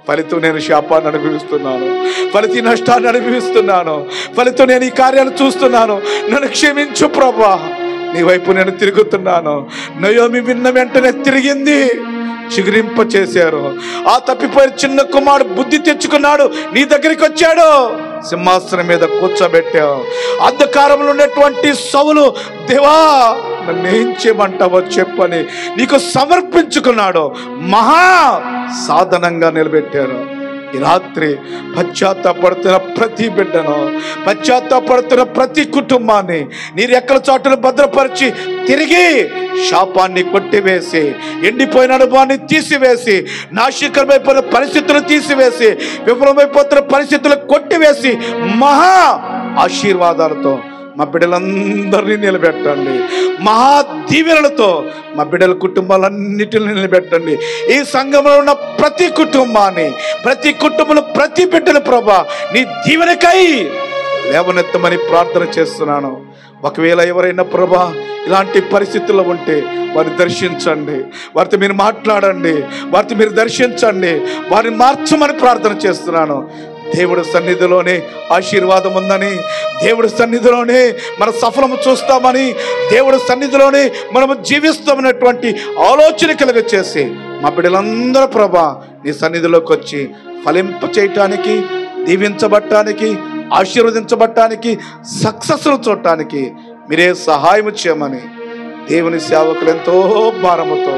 ఫలితం నేను శాపాన్ని అనుభవిస్తున్నాను, ఫలితం నష్టాన్ని అనుభవిస్తున్నాను, ఫలితం నేను ఈ కార్యాలు చూస్తున్నాను, నన్ను క్షమించు ప్రభా, నీ వైపు నేను తిరుగుతున్నాను. నయోమి విన్న వెంటనే తిరిగింది, చిగురింప చేశారు. ఆ తప్పిపోయిన చిన్న కుమారుడు బుద్ధి తెచ్చుకున్నాడు, నీ దగ్గరికి వచ్చాడు, సింహాసనం మీద కూర్చోబెట్టావు. అంధకారంలో ఉన్నటువంటి సౌలు, దేవా నన్నేం చేయమంటావో చెప్పని నీకు సమర్పించుకున్నాడు. మహా సాధనంగా నిలబెట్టారు. ఈ రాత్రి పశ్చాత్తాపడుతున్న ప్రతి బిడ్డను, పశ్చాత్తాపడుతున్న ప్రతి కుటుంబాన్ని నీ రెక్కల చాటును భద్రపరిచి తిరిగి శాపాన్ని కొట్టివేసి, ఎండిపోయిన అనుభవాన్ని తీసివేసి, నాశనకరమైపోయిన పరిస్థితులు తీసివేసి, విఫలమైపోతున్న పరిస్థితులు కొట్టివేసి మహా ఆశీర్వాదాలతో మా బిడ్డలందరినీ నిలబెట్టండి. మహా దీవెనలతో మా బిడ్డల కుటుంబాలన్నిటిని నిలబెట్టండి. ఈ సంఘంలో ఉన్న ప్రతి కుటుంబాన్ని, ప్రతి కుటుంబంలో ప్రతి బిడ్డల ప్రభా నీ దీవెనకై లేవనెత్తమని ప్రార్థన చేస్తున్నాను. ఒకవేళ ఎవరైనా ప్రభా ఇలాంటి పరిస్థితుల్లో ఉంటే వారిని దర్శించండి, వారితో మీరు మాట్లాడండి, వారితో మీరు దర్శించండి, వారిని మార్చమని ప్రార్థన చేస్తున్నాను. దేవుడి సన్నిధిలోనే ఆశీర్వాదం ఉందని, దేవుడి సన్నిధిలోనే మన సఫలము చూస్తామని, దేవుడి సన్నిధిలోనే మనము జీవిస్తామన్నటువంటి ఆలోచన కలుగ చేసి మా బిడ్డలందరూ ప్రభా నీ సన్నిధిలోకి వచ్చి ఫలింప చేయటానికి, దీవించబట్టానికి, ఆశీర్వదించబట్టానికి, సక్సెస్ను చూడటానికి మీరే సహాయం చేయమని దేవుని సేవకులు ఎంతో భారముతో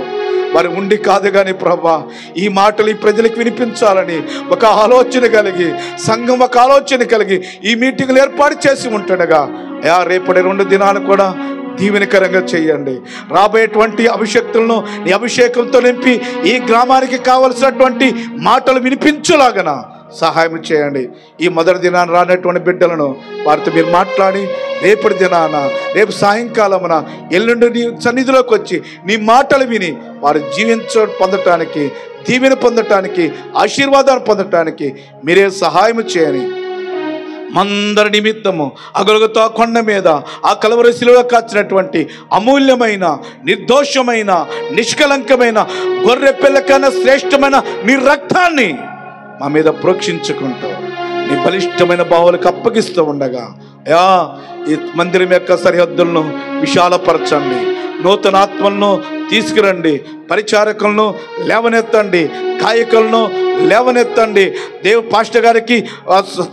వారి ఉండి కాదు కానీ ప్రభా ఈ మాటలు ఈ ప్రజలకు వినిపించాలని ఒక ఆలోచన కలిగి, సంఘం ఒక ఆలోచన కలిగి ఈ మీటింగ్లు ఏర్పాటు చేసి ఉంటుండగా రేపటి 2 దినాలు కూడా దీవెనకరంగా చేయండి. రాబోయేటువంటి అభిషేక్తులను నీ అభిషేకంతో నింపి ఈ గ్రామానికి కావలసినటువంటి మాటలు వినిపించులాగన సహాయం చేయండి. ఈ మొదటి దినాన్ని రానటువంటి బిడ్డలను వారితో మీరు మాట్లాడి రేపటి దినాన, రేపు సాయంకాలమున, ఎల్లుండి నీ సన్నిధిలోకి వచ్చి నీ మాటలు విని వారు పొందటానికి, దీవెన పొందటానికి, ఆశీర్వాదాలు పొందటానికి మీరే సహాయం చేయని మందరి నిమిత్తము అగొల్గొతా కొండ మీద ఆ కలువరి శిలువలో కాచినటువంటి అమూల్యమైన, నిర్దోషమైన, నిష్కలంకమైన గొర్రె పిల్ల కన్నా శ్రేష్టమైన నీ రక్తాన్ని మా మీద ప్రోక్షించుకుంటూ నీ బలిష్టమైన బావులకు అప్పగిస్తూ ఉండగా ఈ మందిరం యొక్క సరిహద్దులను విశాలపరచండి, నూతన ఆత్మలను తీసుకురండి, పరిచారకులను లేవనెత్తండి, గాయకులను లేవనెత్తండి, పాస్టర్ గారికి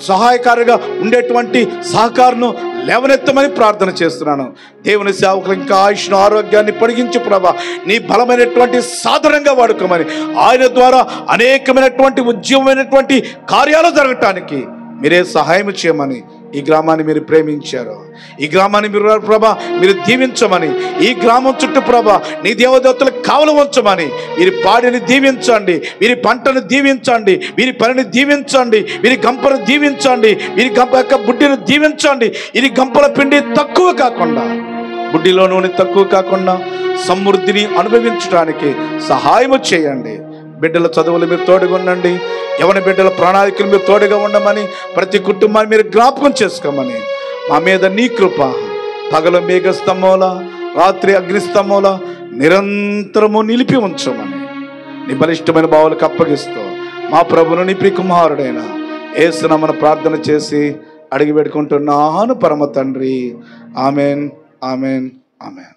సహాయకారిగా ఉండేటువంటి సహకారును లేవనెత్తమని ప్రార్థన చేస్తున్నాను. దేవుని సేవకులు ఇంకా ఆయుష్ను, ఆరోగ్యాన్ని పొడిగించు ప్రభా, నీ బలమైనటువంటి సాధనంగా వాడుకోమని, ఆయన ద్వారా అనేకమైనటువంటి ఉద్యమమైనటువంటి కార్యాలు జరగటానికి మీరే సహాయం చేయమని, ఈ గ్రామాన్ని మీరు ప్రేమించారు, ఈ గ్రామాన్ని మీరు ప్రభా మీరు దీవించమని, ఈ గ్రామం చుట్టూ ప్రభా నీ దేవదత్తులకు కావలు ఉంచమని, వీరి పాడిని దీవించండి, వీరి పంటను దీవించండి, వీరి పనిని దీవించండి, వీరి గంపను దీవించండి, వీరి గంప యొక్క బుడ్డిని దీవించండి. ఇది గంపల పిండి తక్కువ కాకుండా, బుడ్డిలో నూనె తక్కువ కాకుండా సమృద్ధిని అనుభవించడానికి సహాయం చేయండి. బిడ్డల చదువులు మీరు తోడుగా ఉండండి, యవన బిడ్డల ప్రణాళికలు మీరు తోడుగా ఉండమని, ప్రతి కుటుంబాన్ని మీరు జ్ఞాపకం చేసుకోమని, మా మీద నీ కృప పగలు మేఘస్తంభంలా, రాత్రి అగ్నిస్తంభంలా నిరంతరము నిలిపి ఉంచమని నీ బలిష్టమైన బావులకు అప్పగిస్తూ మా ప్రభువును నీ ప్రియ కుమారుడైన యేసునామమున ప్రార్థన చేసి అడిగి పెట్టుకుంటున్నాను పరమ తండ్రి. Amen, amen, amen.